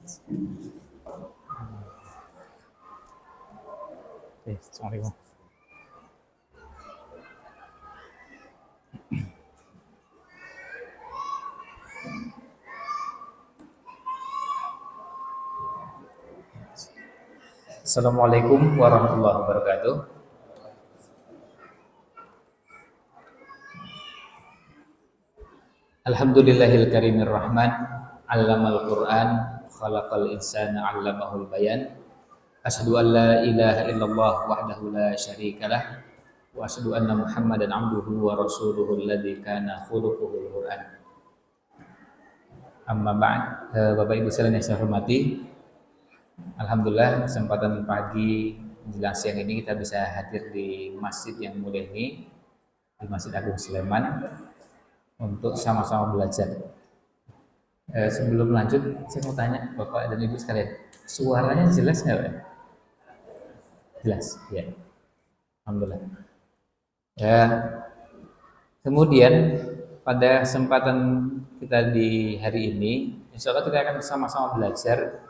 Assalamualaikum. Assalamualaikum warahmatullahi wabarakatuh. Alhamdulillahil karimir rahman, 'allamal Qur'an, khalaqal insana 'allamahul bayan. Asyhadu an la ilaha illallah wahdahu la syarikalah wa asyhadu anna Muhammadan 'abduhu wa rasuluhu alladzi kana khuluquhul Qur'an. Amma ba'd, Bapak Ibu sekalian yang saya hormati, alhamdulillah kesempatan pagi menjelang siang ini kita bisa hadir di masjid yang mulia ini, di Masjid Agung Sleman, untuk sama-sama belajar. Sebelum lanjut, saya mau tanya Bapak dan Ibu sekalian, suaranya jelas nggak, Pak? Jelas, ya. Alhamdulillah. Ya, kemudian pada kesempatan kita di hari ini, insya Allah kita akan sama-sama belajar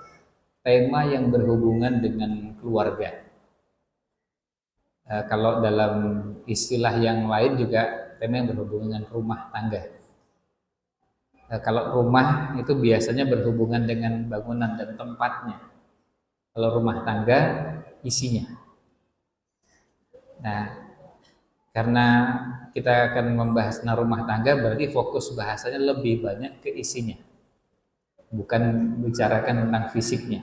tema yang berhubungan dengan keluarga. Kalau dalam istilah yang lain juga tema yang berhubungan dengan rumah tangga. Kalau rumah itu biasanya berhubungan dengan bangunan dan tempatnya. Kalau rumah tangga, isinya. Nah, karena kita akan membahas tentang rumah tangga, berarti fokus bahasanya lebih banyak ke isinya, bukan bicarakan tentang fisiknya.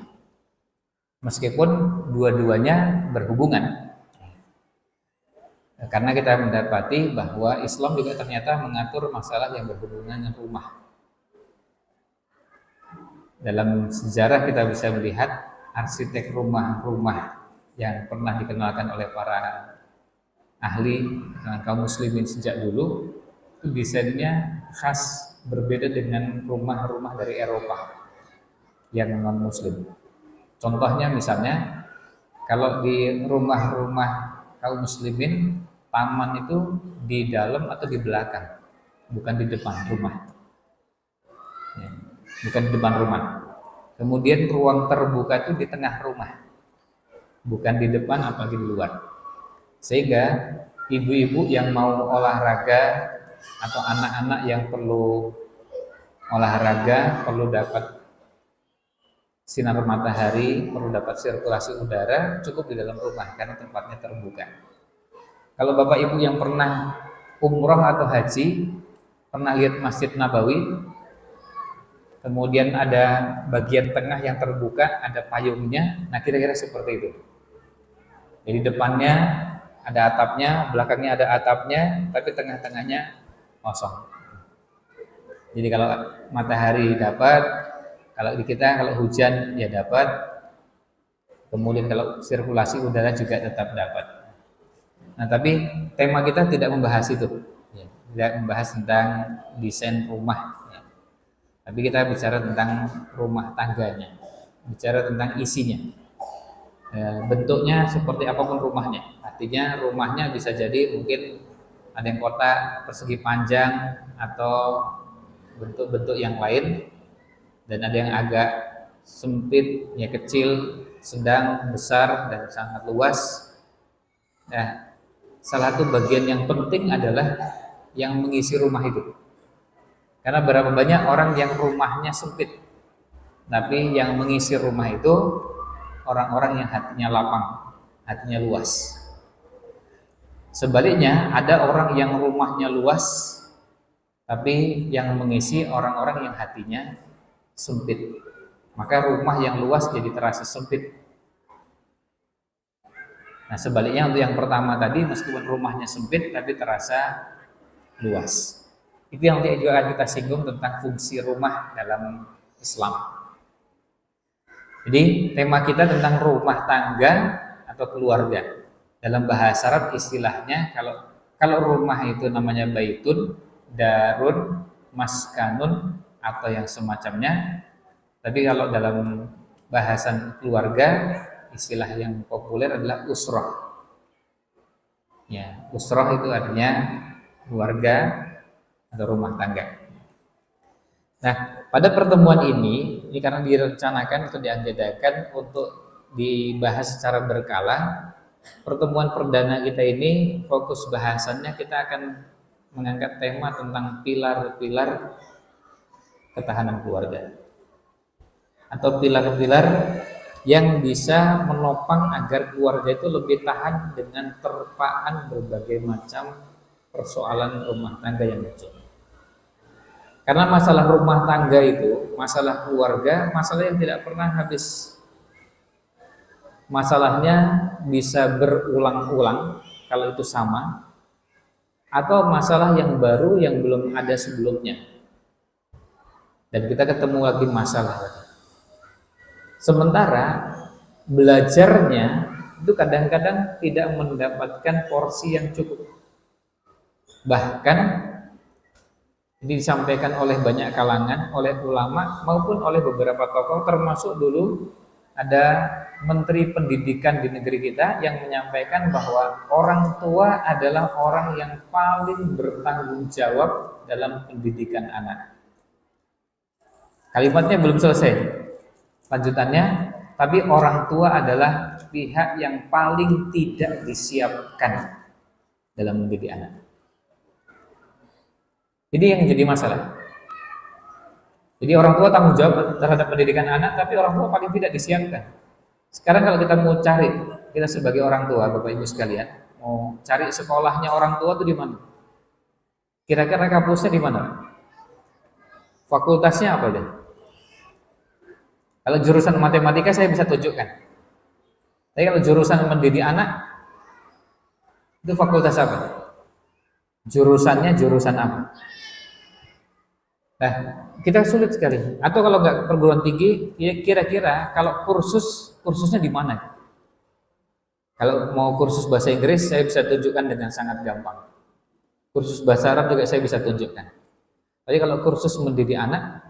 Meskipun dua-duanya berhubungan, karena kita mendapati bahwa Islam juga ternyata mengatur masalah yang berhubungan dengan rumah. Dalam sejarah kita bisa melihat arsitek rumah-rumah yang pernah dikenalkan oleh para ahli kaum muslimin sejak dulu, itu desainnya khas, berbeda dengan rumah-rumah dari Eropa yang non muslim. Contohnya misalnya, kalau di rumah-rumah kaum muslimin, taman itu di dalam atau di belakang, bukan di depan rumah. Ya, bukan di depan rumah. Kemudian ruang terbuka itu di tengah rumah, bukan di depan apalagi di luar. Sehingga ibu-ibu yang mau olahraga atau anak-anak yang perlu olahraga, perlu dapat sinar matahari, perlu dapat sirkulasi udara, cukup di dalam rumah karena tempatnya terbuka. Kalau Bapak Ibu yang pernah umroh atau haji, pernah lihat Masjid Nabawi, kemudian ada bagian tengah yang terbuka, ada payungnya, nah kira-kira seperti itu. Jadi depannya ada atapnya, belakangnya ada atapnya, tapi tengah-tengahnya kosong. Jadi kalau matahari dapat, kalau di kita kalau hujan ya dapat, kemudian kalau sirkulasi udara juga tetap dapat. Nah, tapi tema kita tidak membahas itu, ya, tidak membahas tentang desain rumah, ya. Tapi kita bicara tentang rumah tangganya, bicara tentang isinya. Bentuknya seperti apapun rumahnya. Artinya rumahnya bisa jadi mungkin ada yang kotak, persegi panjang, atau bentuk-bentuk yang lain, dan ada yang agak sempit, ya kecil, sedang, besar, dan sangat luas. Nah, salah satu bagian yang penting adalah yang mengisi rumah itu. Karena berapa banyak orang yang rumahnya sempit, tapi yang mengisi rumah itu orang-orang yang hatinya lapang, hatinya luas. Sebaliknya, ada orang yang rumahnya luas, tapi yang mengisi orang-orang yang hatinya sempit. Maka rumah yang luas jadi terasa sempit. Nah, sebaliknya untuk yang pertama tadi, meskipun rumahnya sempit, tapi terasa luas. Itu yang juga akan kita singgung tentang fungsi rumah dalam Islam. Jadi tema kita tentang rumah tangga atau keluarga. Dalam bahasa Arab istilahnya kalau rumah itu namanya baitun, darun, maskanun atau yang semacamnya. Tapi kalau dalam bahasan keluarga, istilah yang populer adalah usroh. Ya, usroh itu artinya keluarga atau rumah tangga. Nah, pada pertemuan ini karena direncanakan atau diagendakan untuk dibahas secara berkala, pertemuan perdana kita ini fokus bahasannya kita akan mengangkat tema tentang pilar-pilar ketahanan keluarga atau pilar-pilar yang bisa menopang agar keluarga itu lebih tahan dengan terpaan berbagai macam persoalan rumah tangga yang muncul. Karena masalah rumah tangga itu, masalah keluarga, masalah yang tidak pernah habis. Masalahnya bisa berulang-ulang kalau itu sama, atau masalah yang baru yang belum ada sebelumnya. Dan kita ketemu lagi masalah. Sementara belajarnya itu kadang-kadang tidak mendapatkan porsi yang cukup. Bahkan ini disampaikan oleh banyak kalangan, oleh ulama maupun oleh beberapa tokoh, termasuk dulu ada Menteri Pendidikan di negeri kita yang menyampaikan bahwa orang tua adalah orang yang paling bertanggung jawab dalam pendidikan anak. Kalimatnya belum selesai, lanjutannya, tapi orang tua adalah pihak yang paling tidak disiapkan dalam mendidik anak. Ini yang jadi masalah. Jadi orang tua tanggung jawab terhadap pendidikan anak, tapi orang tua paling tidak disiapkan. Sekarang kalau kita mau cari, kita sebagai orang tua, Bapak Ibu sekalian, mau cari sekolahnya orang tua itu di mana? Kira-kira kampusnya di mana? Fakultasnya apa aja? Kalau jurusan matematika saya bisa tunjukkan. Tapi kalau jurusan mendidik anak, itu fakultas apa? Jurusannya jurusan apa? Nah, kita sulit sekali. Atau kalau nggak perguruan tinggi, kira-kira kalau kursusnya di mana? Kalau mau kursus bahasa Inggris, saya bisa tunjukkan dengan sangat gampang. Kursus bahasa Arab juga saya bisa tunjukkan. Tapi kalau kursus mendidik anak,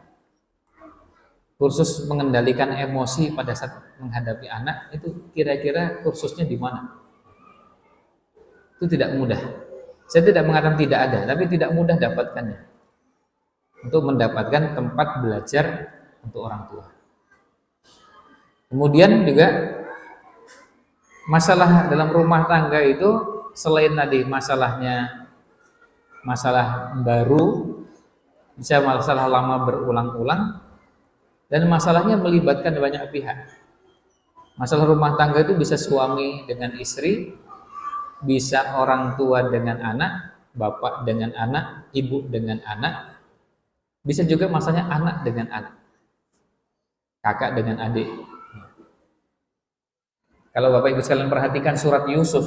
kursus mengendalikan emosi pada saat menghadapi anak, itu kira-kira kursusnya di mana? Itu tidak mudah. Saya tidak mengatakan tidak ada, tapi tidak mudah dapatkannya. Untuk mendapatkan tempat belajar untuk orang tua. Kemudian juga masalah dalam rumah tangga itu selain tadi masalah baru, bisa masalah lama berulang-ulang, dan masalahnya melibatkan banyak pihak. Masalah rumah tangga itu bisa suami dengan istri, bisa orang tua dengan anak, bapak dengan anak, ibu dengan anak, bisa juga masalahnya anak dengan anak, kakak dengan adik. Kalau Bapak Ibu sekalian perhatikan surat Yusuf,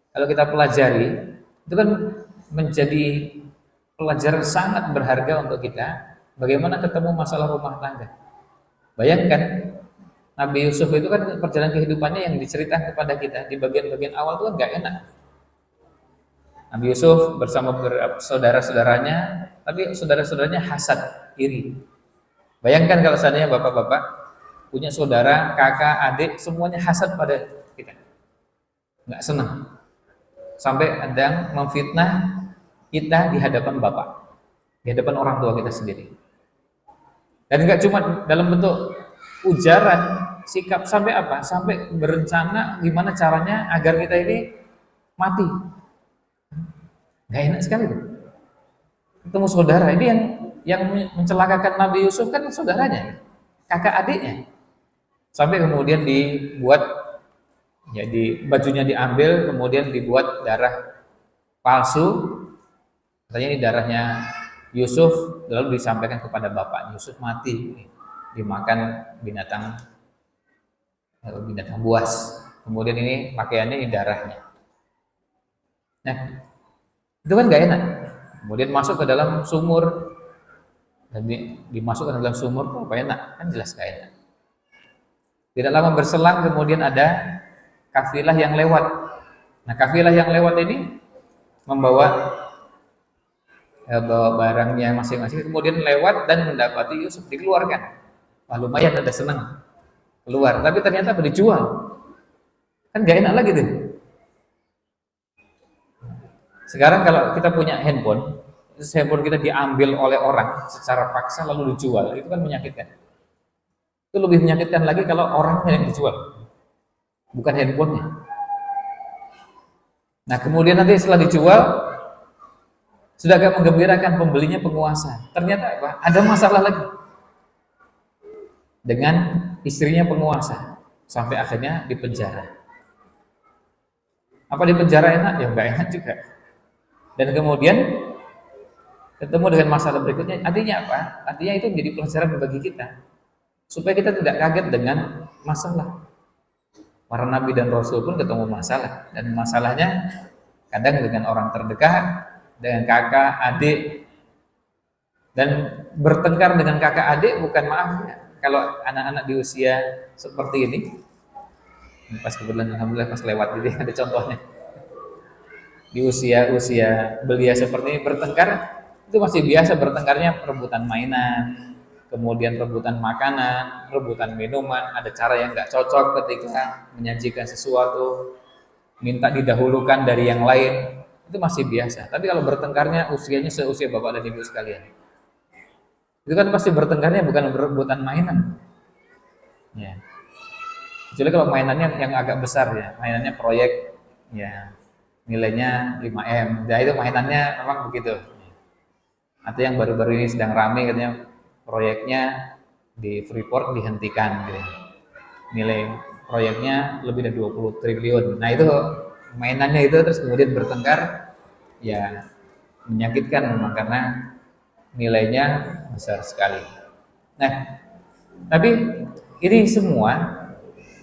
kalau kita pelajari, itu kan menjadi pelajaran sangat berharga untuk kita, bagaimana ketemu masalah rumah tangga. Bayangkan, Nabi Yusuf itu kan perjalanan kehidupannya yang diceritakan kepada kita di bagian-bagian awal itu kan gak enak. Nabi Yusuf bersama saudara-saudaranya, tapi saudara-saudaranya hasad, iri. Bayangkan kalau seandainya bapak-bapak punya saudara, kakak, adik, semuanya hasad pada kita, nggak senang, sampai ada yang memfitnah kita di hadapan bapak, di hadapan orang tua kita sendiri. Dan nggak cuma dalam bentuk ujaran, sikap, sampai apa? Sampai berencana gimana caranya agar kita ini mati. Nggak enak sekali tuh. Ketemu saudara ini yang mencelakakan Nabi Yusuf kan saudaranya, kakak adiknya. Sampai kemudian dibuat, ya bajunya diambil, kemudian dibuat darah palsu. Katanya ini darahnya Yusuf, lalu disampaikan kepada bapak. Yusuf mati, dimakan binatang buas. Kemudian ini pakaiannya, ini darahnya. Nah, itu kan gak enak. Kemudian masuk ke dalam sumur, dan dimasukkan ke dalam sumur, kok apa enak? Kan jelas gak enak. Tidak lama berselang kemudian ada kafilah yang lewat. Nah, kafilah yang lewat ini membawa bawa barangnya masing-masing, kemudian lewat dan mendapati Yusuf dikeluarkan. Wah, lumayan, ada senang keluar, tapi ternyata dijual. Kan gak enak lagi tuh. Sekarang kalau kita punya handphone, terus handphone kita diambil oleh orang secara paksa lalu dijual, itu kan menyakitkan. Itu lebih menyakitkan lagi kalau orangnya yang dijual, bukan handphonenya. Nah kemudian nanti setelah dijual, sudah agak menggembirakan pembelinya penguasa. Ternyata apa? Ada masalah lagi dengan istrinya penguasa, sampai akhirnya dipenjara. Apa dipenjara enak? Ya enggak enak juga. Dan kemudian ketemu dengan masalah berikutnya. Artinya apa? Artinya itu menjadi pelajaran bagi kita, supaya kita tidak kaget dengan masalah. Para nabi dan rasul pun ketemu masalah, dan masalahnya kadang dengan orang terdekat, dengan kakak, adik, dan bertengkar dengan kakak adik bukan maaf ya. Kalau anak-anak di usia seperti ini, pas kebetulan alhamdulillah pas lewat jadi ada contohnya. Di usia belia seperti ini bertengkar, itu masih biasa bertengkarnya perebutan mainan, kemudian rebutan makanan, rebutan minuman, ada cara yang nggak cocok ketika menyajikan sesuatu, minta didahulukan dari yang lain, itu masih biasa. Tapi kalau bertengkarnya usianya seusia bapak dan ibu sekalian, itu kan pasti bertengkarnya bukan berebutan mainan, ya. Kecuali kalau mainannya yang agak besar ya, mainannya proyek, ya nilainya 5M, nah itu mainannya memang begitu. Atau yang baru-baru ini sedang rame katanya proyeknya di Freeport dihentikan gitu. Nilai proyeknya lebih dari 20 triliun. Nah itu mainannya itu, terus kemudian bertengkar, ya menyakitkan memang karena nilainya besar sekali. Nah, tapi ini semua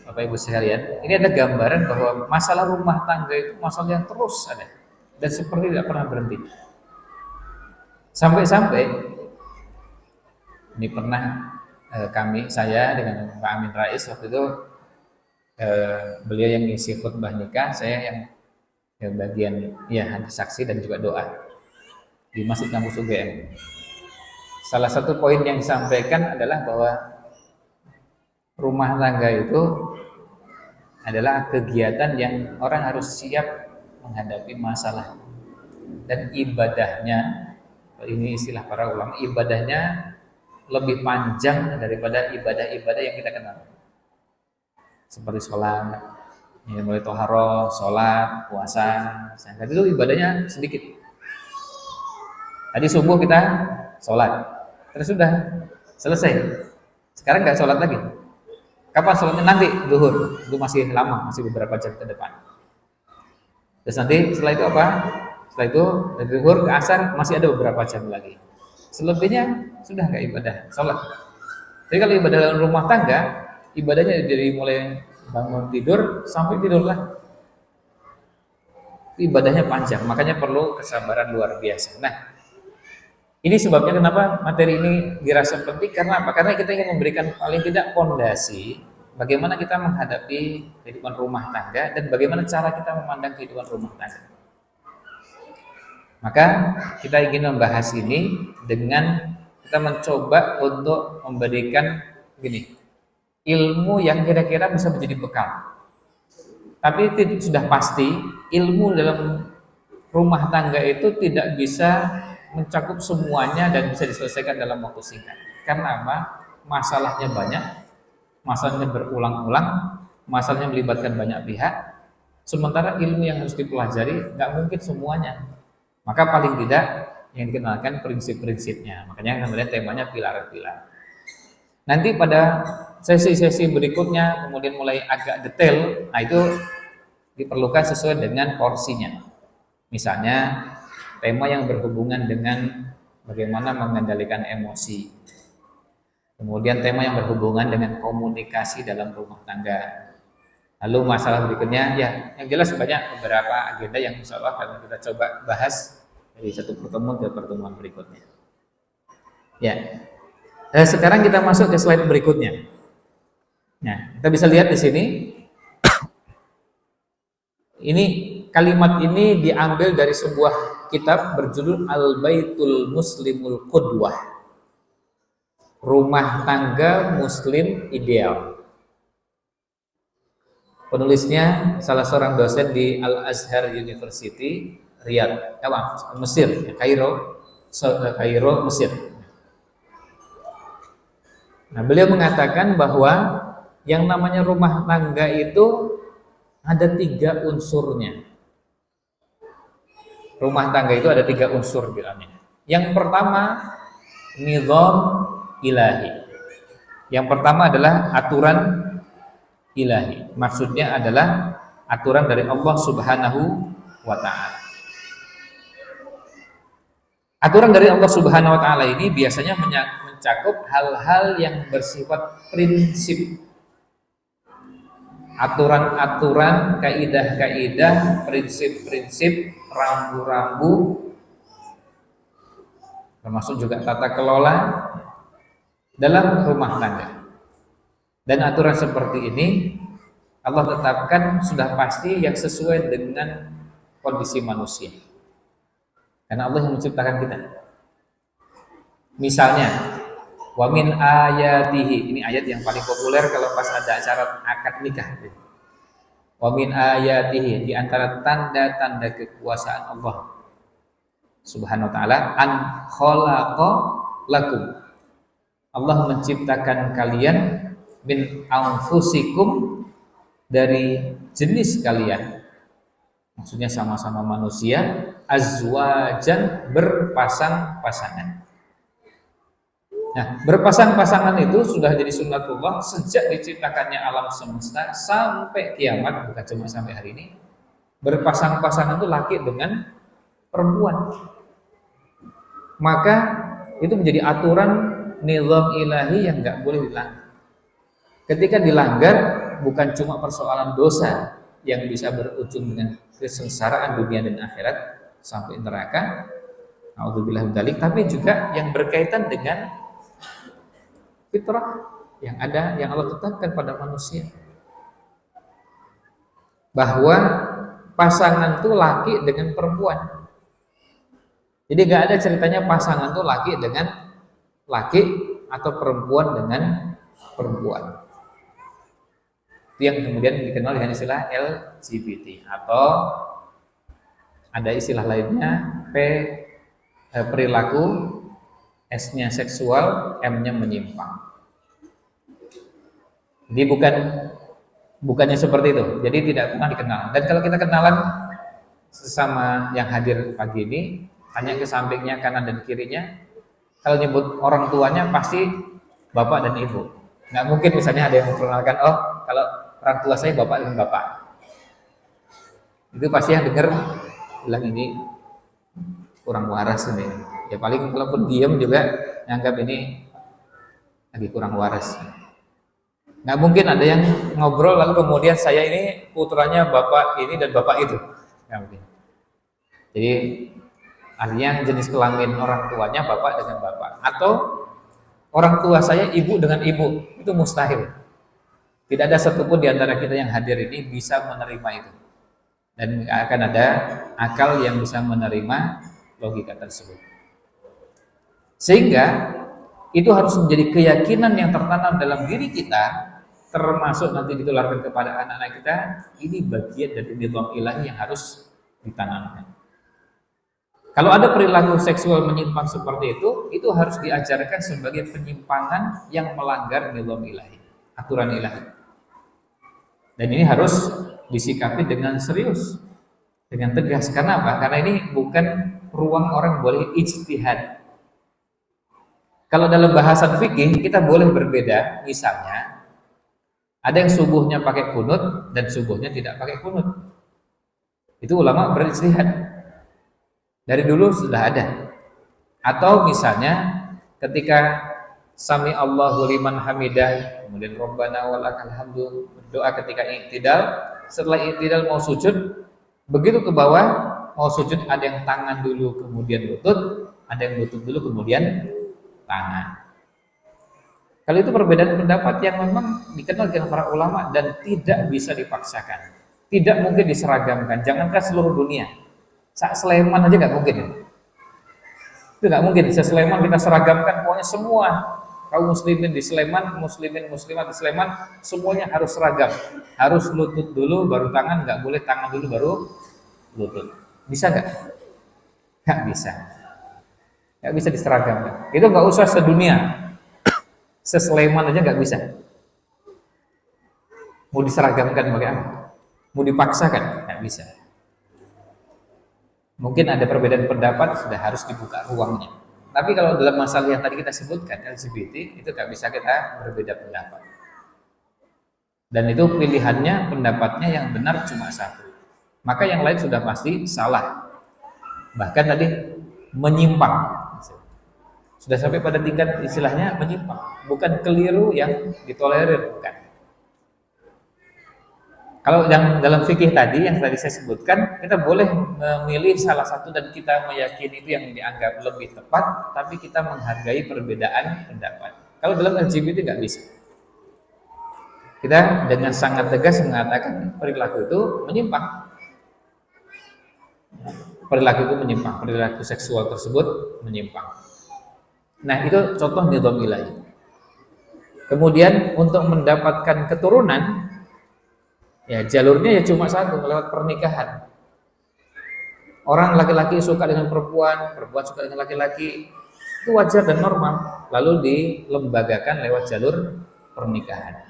Bapak Ibu sekalian, ini ada gambaran bahwa masalah rumah tangga itu masalah yang terus ada dan seperti tidak pernah berhenti. Sampai-sampai ini pernah saya dengan Pak Amin Rais waktu itu, beliau yang ngisi khutbah nikah, saya yang bagian ya saksi dan juga doa di Masjid Kampus UGM. Salah satu poin yang disampaikan adalah bahwa rumah tangga itu adalah kegiatan yang orang harus siap menghadapi masalah, dan ibadahnya, ini istilah para ulama, ibadahnya lebih panjang daripada ibadah-ibadah yang kita kenal, seperti sholat, ya, mulai toharoh, sholat, puasa, zakat, itu ibadahnya sedikit. Tadi subuh kita sholat, terus sudah selesai. Sekarang nggak sholat lagi. Kapan sholatnya? Nanti zuhur, itu masih lama, masih beberapa jam ke depan. Terus nanti setelah itu apa? Setelah itu dari zuhur ke asar masih ada beberapa jam lagi. Selebihnya sudah nggak ibadah, sholat. Jadi kalau ibadah dalam rumah tangga, ibadahnya dari mulai bangun tidur sampai tidur lah, ibadahnya panjang, makanya perlu kesabaran luar biasa. Nah, ini sebabnya kenapa materi ini dirasa penting, karena apa? Karena kita ingin memberikan paling tidak fondasi bagaimana kita menghadapi kehidupan rumah tangga dan bagaimana cara kita memandang kehidupan rumah tangga. Maka kita ingin membahas ini dengan kita mencoba untuk memberikan ilmu yang kira-kira bisa menjadi bekal. Tapi sudah pasti ilmu dalam rumah tangga itu tidak bisa mencakup semuanya dan bisa diselesaikan dalam waktu singkat. Karena apa? Masalahnya banyak, masalahnya berulang-ulang, masalahnya melibatkan banyak pihak. Sementara ilmu yang harus dipelajari nggak mungkin semuanya. Maka paling tidak yang dikenalkan prinsip-prinsipnya. Makanya kemudian temanya pilar-pilar. Nanti pada sesi-sesi berikutnya kemudian mulai agak detail. Nah itu diperlukan sesuai dengan porsinya. Misalnya tema yang berhubungan dengan bagaimana mengendalikan emosi. Kemudian tema yang berhubungan dengan komunikasi dalam rumah tangga. Lalu masalah berikutnya, ya yang jelas banyak beberapa agenda yang insya Allah akan kita coba bahas dari satu pertemuan ke pertemuan berikutnya. Ya, sekarang kita masuk ke slide berikutnya. Nah, kita bisa lihat di sini. Ini kalimat ini diambil dari sebuah kitab berjudul Al-Baitul Muslimul Qudwah, Rumah Tangga Muslim Ideal. Penulisnya salah seorang dosen di Al-Azhar University, Riyadh, Mesir, Kairo, Kairo, Mesir. Nah, beliau mengatakan bahwa yang namanya rumah tangga itu ada 3 unsurnya. Rumah tangga itu ada 3 unsur bilangnya. Yang pertama, nizam ilahi. Yang pertama adalah aturan ilahi. Maksudnya adalah aturan dari Allah Subhanahu wa taala. Aturan dari Allah Subhanahu wa taala ini biasanya mencakup hal-hal yang bersifat prinsip. Aturan-aturan, kaidah-kaidah, prinsip-prinsip, rambu-rambu, termasuk juga tata kelola dalam rumah tangga. Dan aturan seperti ini Allah tetapkan sudah pasti yang sesuai dengan kondisi manusia. Karena Allah yang menciptakan kita. Misalnya, wa min ayatihi, ini ayat yang paling populer kalau pas ada acara akad nikah. Wa min ayatihi, di antara tanda-tanda kekuasaan Allah Subhanahu wa taala, an khalaqa lakum. Allah menciptakan kalian min anfusikum, dari jenis kalian. Maksudnya sama-sama manusia, azwajan, berpasang-pasangan. Nah, berpasang-pasangan itu sudah jadi sunnatullah sejak diciptakannya alam semesta sampai kiamat, bukan cuma sampai hari ini. Berpasang-pasangan itu laki dengan perempuan. Maka itu menjadi aturan nizam ilahi yang nggak boleh dilanggar. Ketika dilanggar, bukan cuma persoalan dosa yang bisa berujung dengan kesengsaraan dunia dan akhirat sampai neraka, naudzubillah min dzalik, tapi juga yang berkaitan dengan fitrah yang ada, yang Allah tetapkan pada manusia, bahwa pasangan itu laki dengan perempuan. Jadi nggak ada ceritanya pasangan itu laki dengan laki atau perempuan dengan perempuan. Itu yang kemudian dikenal dengan istilah LGBT, atau ada istilah lainnya perilaku, S-nya seksual, M-nya menyimpang. Jadi bukannya seperti itu. Jadi tidak pernah dikenal. Dan kalau kita kenalan sesama yang hadir pagi ini, tanya ke sampingnya, kanan dan kirinya, kalau nyebut orang tuanya pasti bapak dan ibu. Nggak mungkin misalnya ada yang memperkenalkan, oh kalau orang tua saya bapak dengan bapak. Itu pasti yang dengar bilang ini kurang waras ini. Ya paling kalaupun diam juga nganggap ini lagi kurang waras. Nggak mungkin ada yang ngobrol lalu kemudian saya ini putranya bapak ini dan bapak itu. Nggak mungkin. Jadi artinya jenis kelamin orang tuanya bapak dengan bapak, atau orang tua saya ibu dengan ibu, itu mustahil. Tidak ada satupun di antara kita yang hadir ini bisa menerima itu, dan tidak akan ada akal yang bisa menerima logika tersebut. Sehingga itu harus menjadi keyakinan yang tertanam dalam diri kita, termasuk nanti ditularkan kepada anak-anak kita. Ini bagian dari nizam ilahi yang harus ditanamkan. Kalau ada perilaku seksual menyimpang seperti itu harus diajarkan sebagai penyimpangan yang melanggar nizam ilahi, aturan ilahi. Dan ini harus disikapi dengan serius, dengan tegas. Karena apa? Karena ini bukan ruang orang boleh ijtihad. Kalau dalam bahasan fikih kita boleh berbeda. Misalnya ada yang subuhnya pakai kunut dan subuhnya tidak pakai kunut. Itu ulama berijtihad. Dari dulu sudah ada. Atau misalnya ketika Sami Allahu liman hamidah, kemudian Rabbana walakal hamdu, doa ketika i'tidal, setelah i'tidal mau sujud, begitu ke bawah mau sujud ada yang tangan dulu kemudian lutut, ada yang lutut dulu kemudian tangan. Kalau itu perbedaan pendapat yang memang dikenal dengan para ulama dan tidak bisa dipaksakan, tidak mungkin diseragamkan. Jangankan seluruh dunia, Sleman aja nggak mungkin. Itu nggak mungkin. Sleman kita seragamkan, pokoknya semua kaum muslimin di Sleman, muslimin muslimat di Sleman, semuanya harus seragam. Harus lutut dulu baru tangan, nggak boleh tangan dulu baru lutut. Bisa nggak? Nggak bisa. nggak bisa diseragamkan. Itu nggak usah sedunia, sesleman aja nggak bisa. Mau diseragamkan bagaimana? Mau dipaksakan? Nggak bisa. Mungkin ada perbedaan pendapat, sudah harus dibuka ruangnya. Tapi kalau dalam masalah yang tadi kita sebutkan, LGBT, itu nggak bisa kita berbeda pendapat. Dan itu pilihannya, pendapatnya yang benar cuma satu. Maka yang lain sudah pasti salah. Bahkan tadi menyimpang. Sudah sampai pada tingkat istilahnya menyimpang. Bukan keliru yang ditolerir, bukan. Kalau yang dalam fikih tadi yang tadi saya sebutkan, kita boleh memilih salah satu dan kita meyakini itu yang dianggap lebih tepat, tapi kita menghargai perbedaan pendapat. Kalau dalam LGBT nggak bisa. Kita dengan sangat tegas mengatakan perilaku itu menyimpang. Perilaku itu menyimpang, perilaku seksual tersebut menyimpang. Nah, itu contoh nizam ilahi. Kemudian untuk mendapatkan keturunan, ya jalurnya ya cuma satu, lewat pernikahan. Orang laki-laki suka dengan perempuan, perempuan suka dengan laki-laki, itu wajar dan normal. Lalu dilembagakan lewat jalur pernikahan.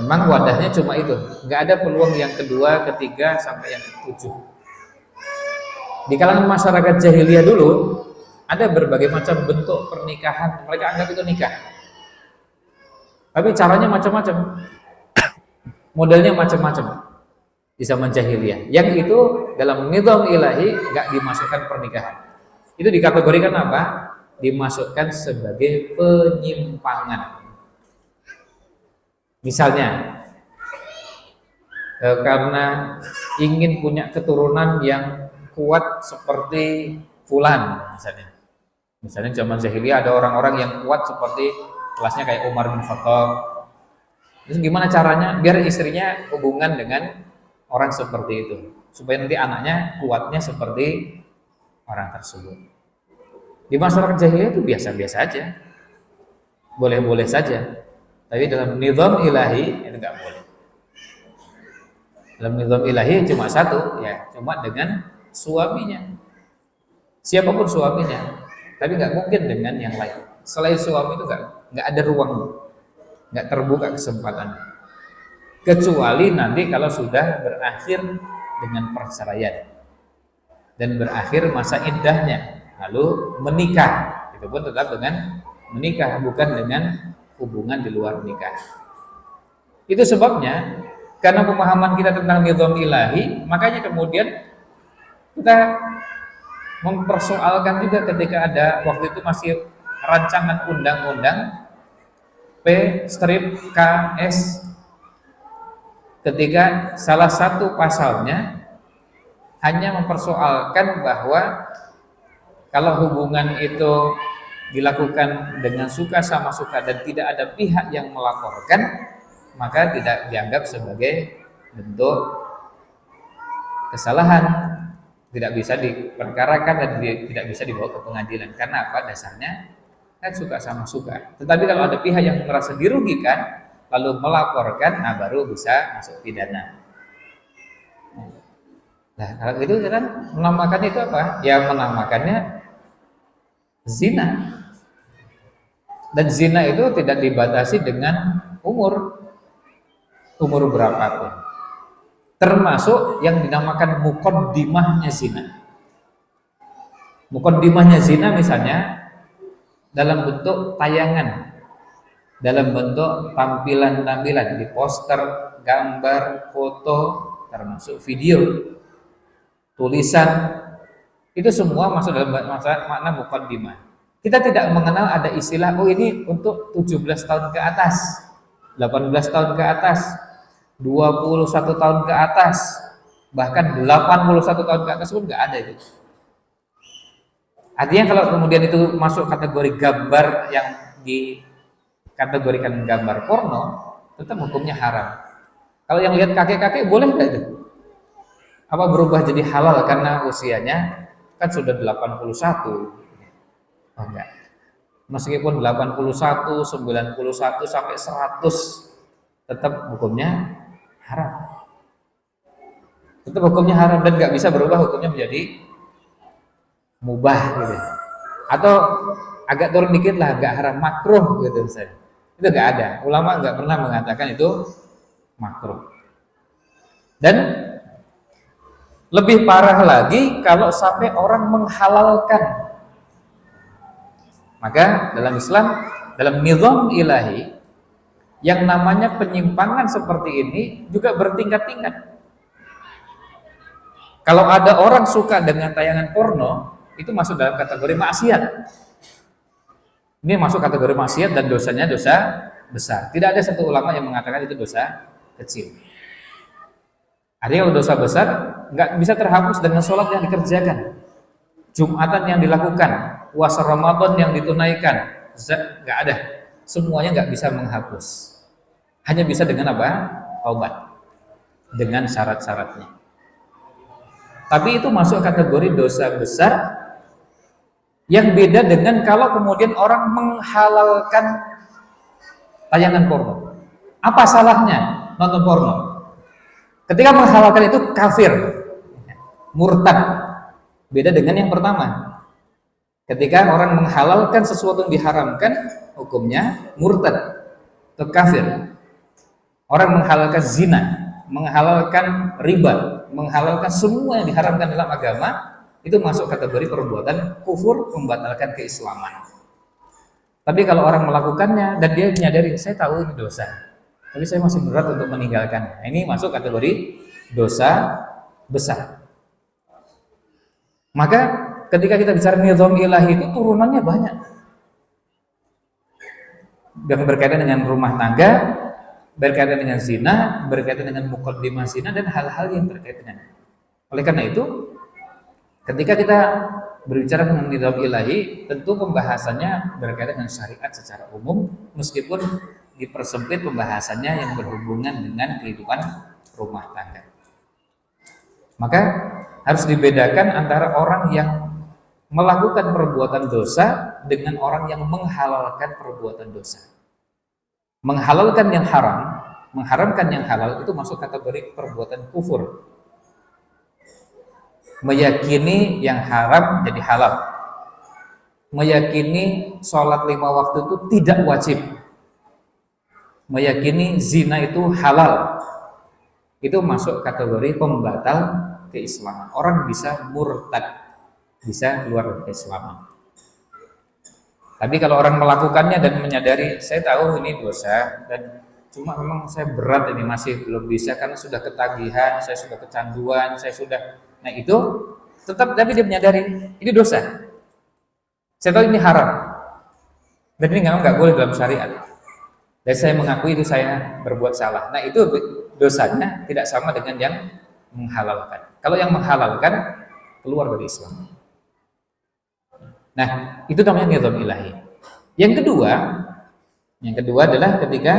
Memang wadahnya cuma itu, nggak ada peluang yang kedua, ketiga, sampai yang ketujuh. Di kalangan masyarakat jahiliyah dulu, ada berbagai macam bentuk pernikahan, mereka anggap itu nikah. Tapi caranya macam-macam. Modelnya macam-macam di zaman jahiliyah. Yang itu dalam nizam ilahi nggak dimasukkan pernikahan. Itu dikategorikan apa? Dimasukkan sebagai penyimpangan. Misalnya, karena ingin punya keturunan yang kuat seperti fulan, misalnya zaman jahiliyah ada orang-orang yang kuat seperti kelasnya kayak Umar bin Khattab. Terus gimana caranya biar istrinya hubungan dengan orang seperti itu, supaya nanti anaknya kuatnya seperti orang tersebut. Di masyarakat jahiliyah itu biasa-biasa aja, boleh-boleh saja. Tapi dalam nizam ilahi itu nggak boleh. Dalam nizam ilahi cuma satu, ya cuma dengan suaminya, siapapun suaminya. Tapi nggak mungkin dengan yang lain. Selain suami itu nggak ada ruang. Nggak terbuka kesempatan, kecuali nanti kalau sudah berakhir dengan perceraian dan berakhir masa iddahnya lalu menikah, itu pun tetap dengan menikah, bukan dengan hubungan di luar nikah. Itu sebabnya karena pemahaman kita tentang nizam ilahi, makanya kemudian kita mempersoalkan juga ketika ada waktu itu masih rancangan undang-undang P-KS, ketika salah satu pasalnya hanya mempersoalkan bahwa kalau hubungan itu dilakukan dengan suka sama suka dan tidak ada pihak yang melaporkan, maka tidak dianggap sebagai bentuk kesalahan, tidak bisa diperkarakan dan tidak bisa dibawa ke pengadilan. Karena apa? Dasarnya kan suka sama suka. Tetapi kalau ada pihak yang merasa dirugikan lalu melaporkan, nah baru bisa masuk pidana. Nah, kalau itu kan menamakannya itu apa? Ya menamakannya zina. Dan zina itu tidak dibatasi dengan umur berapapun. Termasuk yang dinamakan muqaddimahnya zina. Muqaddimahnya zina misalnya dalam bentuk tayangan, dalam bentuk tampilan-tampilan di poster, gambar, foto, termasuk video, tulisan, itu semua masuk dalam makna muqaddimah. Kita tidak mengenal ada istilah, oh ini untuk 17 tahun ke atas, 18 tahun ke atas, 21 tahun ke atas, bahkan 81 tahun ke atas pun nggak ada itu. Artinya kalau kemudian itu masuk kategori gambar yang dikategorikan gambar porno, tetap hukumnya haram. Kalau yang lihat kakek-kakek boleh nggak itu? Apa berubah jadi halal karena usianya kan sudah 81? Oh enggak. Meskipun 81, 91 sampai 100 tetap hukumnya haram. Tetap hukumnya haram dan nggak bisa berubah hukumnya menjadi mubah gitu. Atau agak turun dikit lah, agak haram, makruh gitu misalnya. Itu nggak ada. Ulama nggak pernah mengatakan itu makruh. Dan lebih parah lagi kalau sampai orang menghalalkan. Maka dalam Islam, dalam nizam ilahi, yang namanya penyimpangan seperti ini juga bertingkat-tingkat. Kalau ada orang suka dengan tayangan porno, itu masuk dalam kategori maksiat. Ini masuk kategori maksiat dan dosanya dosa besar. Tidak ada satu ulama yang mengatakan itu dosa kecil. Artinya kalau dosa besar nggak bisa terhapus dengan sholat yang dikerjakan, Jumatan yang dilakukan, puasa Ramadan yang ditunaikan, nggak ada. Semuanya nggak bisa menghapus. Hanya bisa dengan apa? Taubat. Dengan syarat-syaratnya. Tapi itu masuk kategori dosa besar yang beda dengan kalau kemudian orang menghalalkan tayangan porno. Apa salahnya nonton porno? Ketika menghalalkan itu kafir, murtad. Beda dengan yang pertama. Ketika orang menghalalkan sesuatu yang diharamkan, hukumnya murtad atau kafir. Orang menghalalkan zina, menghalalkan riba, menghalalkan semua yang diharamkan dalam agama, itu masuk kategori perbuatan kufur, membatalkan keislaman. Tapi kalau orang melakukannya dan dia menyadari, saya tahu ini dosa, tapi saya masih berat untuk meninggalkan. Ini masuk kategori dosa besar. Maka ketika kita bicara nizam ilahi itu turunannya banyak. Yang berkaitan dengan rumah tangga, berkaitan dengan zina, berkaitan dengan muqaddimah zina dan hal-hal yang terkait dengan. Oleh karena itu, ketika kita berbicara tentang nizam ilahi, tentu pembahasannya berkaitan dengan syariat secara umum, meskipun dipersempit pembahasannya yang berhubungan dengan kehidupan rumah tangga. Maka harus dibedakan antara orang yang melakukan perbuatan dosa dengan orang yang menghalalkan perbuatan dosa. Menghalalkan yang haram, mengharamkan yang halal itu masuk kategori perbuatan kufur. Meyakini yang haram jadi halal. Meyakini sholat 5 waktu itu tidak wajib. Meyakini zina itu halal. Itu masuk kategori pembatal keislaman. Orang bisa murtad, bisa keluar dari keislaman. Tapi kalau orang melakukannya dan menyadari, saya tahu ini dosa dan cuma memang saya berat ini, masih belum bisa karena sudah ketagihan, saya sudah kecanduan, saya sudah, nah itu tetap, tapi dia menyadari ini dosa. Saya tahu ini haram dan ini nggak boleh dalam syariat. Dan saya mengakui itu saya berbuat salah. Nah itu dosanya tidak sama dengan yang menghalalkan. Kalau yang menghalalkan keluar dari Islam. Nah, itu namanya nizam ilahi. Yang kedua adalah ketika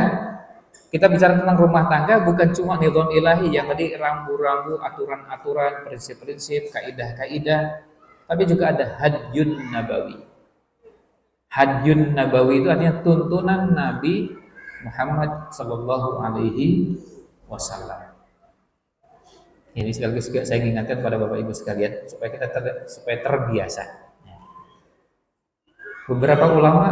kita bicara tentang rumah tangga, bukan cuma nizam ilahi yang tadi rambu-rambu, aturan-aturan, prinsip-prinsip, kaidah-kaidah, tapi juga ada hadyun nabawi. Hadyun nabawi itu artinya tuntunan Nabi Muhammad sallallahu alaihi wasallam. Ini sekaligus juga saya ingatkan kepada Bapak Ibu sekalian supaya terbiasa. Beberapa ulama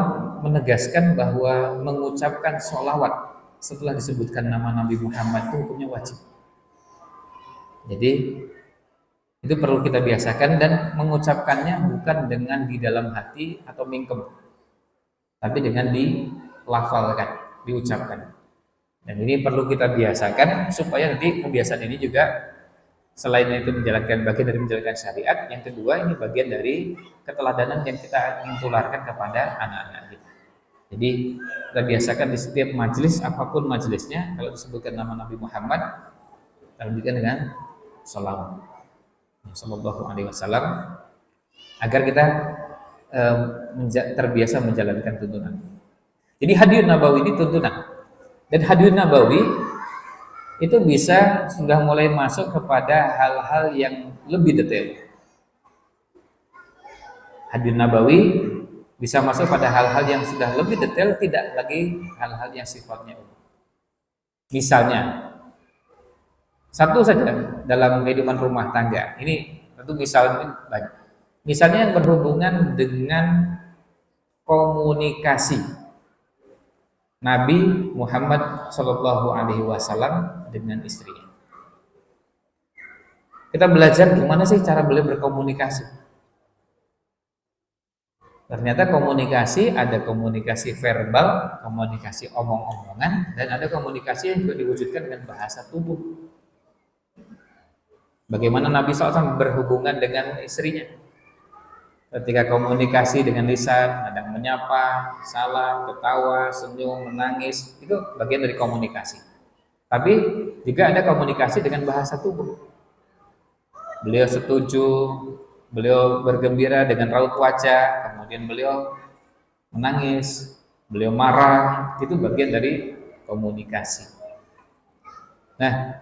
menegaskan bahwa mengucapkan sholawat setelah disebutkan nama Nabi Muhammad itu hukumnya wajib. Jadi itu perlu kita biasakan dan mengucapkannya bukan dengan di dalam hati atau mingkem, tapi dengan dilafalkan, diucapkan. Dan ini perlu kita biasakan supaya nanti kebiasaan ini juga selain itu bagian dari menjalankan syariat, yang kedua ini bagian dari keteladanan yang kita ingin tularkan kepada anak-anak kita. Jadi kita biasakan di setiap majelis, apapun majelisnya, kalau disebutkan nama Nabi Muhammad, lanjutkan dengan salawat sallallahu alaihi wasallam agar kita terbiasa menjalankan tuntunan. Jadi hadyun nabawi ini tuntunan, dan hadyun nabawi itu bisa sudah mulai masuk kepada hal-hal yang lebih detail. Hadyun nabawi bisa masuk pada hal-hal yang sudah lebih detail, tidak lagi hal-hal yang sifatnya umum. Misalnya, satu saja dalam kehidupan rumah tangga. Ini tentu misalnya banyak. Misalnya yang berhubungan dengan komunikasi Nabi Muhammad Shallallahu Alaihi Wasallam dengan istrinya. Kita belajar gimana sih cara beliau berkomunikasi. Ternyata komunikasi ada komunikasi verbal, komunikasi omong-omongan, dan ada komunikasi yang juga diwujudkan dengan bahasa tubuh. Bagaimana Nabi SAW berhubungan dengan istrinya? Ketika komunikasi dengan lisan, ada menyapa, salam, ketawa, senyum, menangis, itu bagian dari komunikasi. Tapi juga ada komunikasi dengan bahasa tubuh. Beliau setuju, beliau bergembira dengan raut wajah, kemudian beliau menangis, beliau marah, itu bagian dari komunikasi. Nah,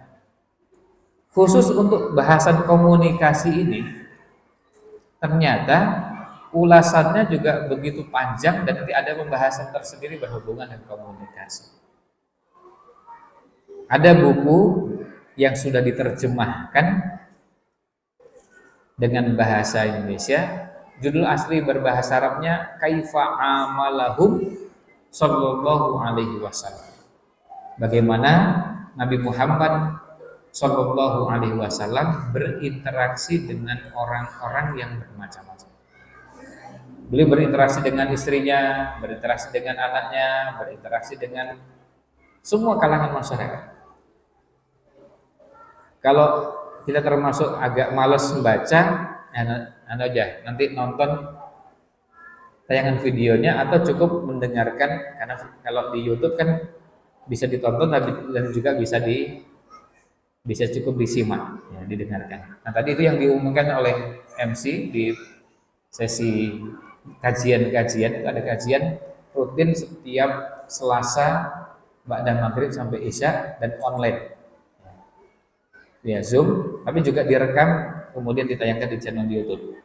khusus untuk bahasan komunikasi ini, ternyata ulasannya juga begitu panjang dan nanti ada pembahasan tersendiri berhubungan dengan komunikasi. Ada buku yang sudah diterjemahkan dengan bahasa Indonesia, judul asli berbahasa Arabnya Kaifa Amalahum Sallallahu Alaihi Wasallam. Bagaimana Nabi Muhammad Sallallahu Alaihi Wasallam berinteraksi dengan orang-orang yang bermacam-macam. Beliau berinteraksi dengan istrinya, berinteraksi dengan anaknya, berinteraksi dengan semua kalangan masyarakat. Kalau kita termasuk agak malas membaca, aja nanti nonton tayangan videonya atau cukup mendengarkan, karena kalau di YouTube kan bisa ditonton dan juga bisa cukup disimak, ya, didengarkan. Nah, tadi itu yang diumumkan oleh MC di sesi kajian-kajian, itu ada kajian rutin setiap Selasa ba'da maghrib sampai Isya dan online. Ya, Zoom, tapi juga direkam kemudian ditayangkan di channel YouTube.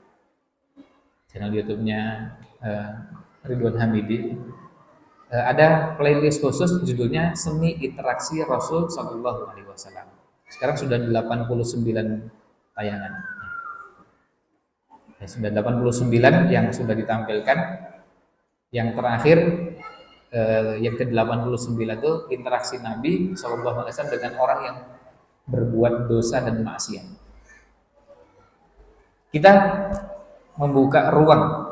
Channel YouTube-nya Ridwan Hamidi. Ada playlist khusus judulnya Seni Interaksi Rasul Sallallahu Alaihi Wasallam. Sekarang sudah 89 tayangan. Ya, sudah 89 yang sudah ditampilkan. Yang terakhir yang ke-89 itu interaksi Nabi Sallallahu Alaihi Wasallam dengan orang yang berbuat dosa dan maksiat. Kita membuka ruang.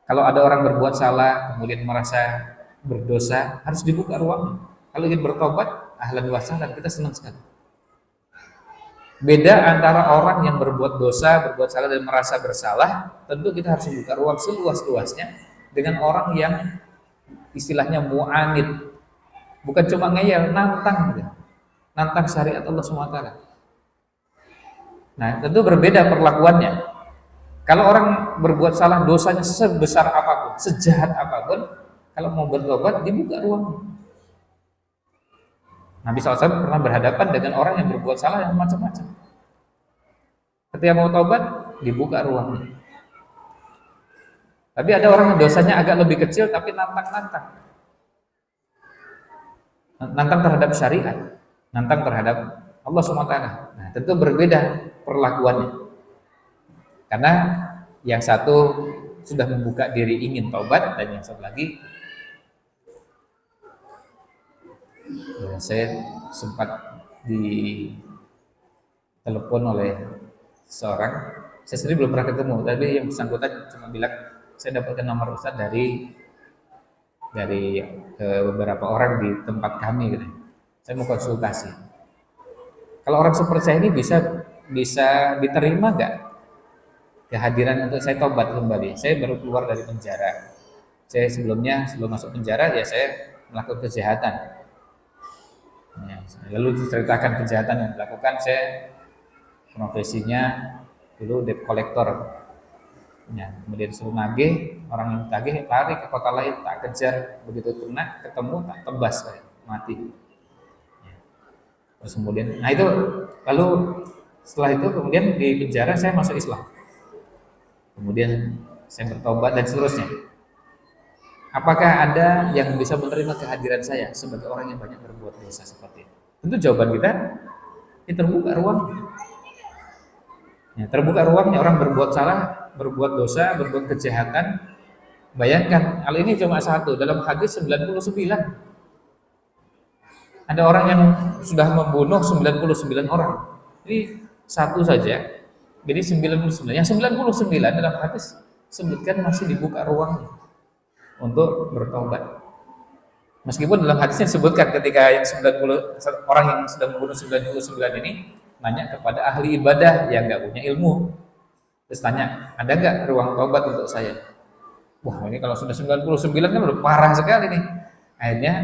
Kalau ada orang berbuat salah kemudian merasa berdosa, harus dibuka ruang. Kalau ingin bertobat, ahlan wa sahlan, kita senang sekali. Beda antara orang yang berbuat dosa, berbuat salah dan merasa bersalah, tentu kita harus membuka ruang seluas-luasnya dengan orang yang istilahnya mu'anid. Bukan cuma ngeyel, nantang gitu. Nantang syariat Allah SWT. Nah, tentu berbeda perlakuannya. Kalau orang berbuat salah, dosanya sebesar apapun, sejahat apapun, kalau mau bertobat, dibuka ruangnya. Nabi SAW pernah berhadapan dengan orang yang berbuat salah yang macam-macam. Ketika mau tobat, dibuka ruangnya. Tapi ada orang yang dosanya agak lebih kecil, tapi nantang-nantang. Nantang terhadap syariat, nantang terhadap Allah SWT. Nah, tentu berbeda perlakuannya. Karena yang satu sudah membuka diri ingin tobat, dan yang satu lagi, ya, saya sempat ditelepon oleh seorang, saya sendiri belum pernah ketemu, tapi yang bersangkutan cuma bilang saya dapatkan nomor Ustadz dari beberapa orang di tempat kami gitu. Saya mau konsultasi. Kalau orang seperti saya ini bisa diterima nggak kehadiran untuk saya tobat kembali? Saya baru keluar dari penjara. Saya sebelum masuk penjara ya saya melakukan kejahatan. Ya, lalu diceritakan kejahatan yang dilakukan. Saya profesinya dulu debt collector. Ya, kemudian suruh nagih, orang yang tagih lari ke kota lain, tak kejar, begitu kena ketemu tak tebas mati. Ya. Terus kemudian, nah itu lalu setelah itu kemudian di penjara saya masuk Islam. Kemudian saya bertobat dan seterusnya. Apakah ada yang bisa menerima kehadiran saya sebagai orang yang banyak berbuat dosa seperti itu? Tentu jawaban kita, ya terbuka ruangnya. Ya, terbuka ruangnya, orang berbuat salah, berbuat dosa, berbuat kejahatan. Bayangkan, hal ini cuma satu, dalam hadis 99. Ada orang yang sudah membunuh 99 orang. Jadi satu saja. Jadi 99. Yang 99 dalam hadis sebutkan masih dibuka ruang untuk bertobat. Meskipun dalam hadisnya disebutkan ketika yang 90 orang yang sudah membunuh 99 ini nanya kepada ahli ibadah yang nggak punya ilmu. Terus tanya, ada nggak ruang tobat untuk saya? Wah, ini kalau sudah 99 kan udah parah sekali nih. Akhirnya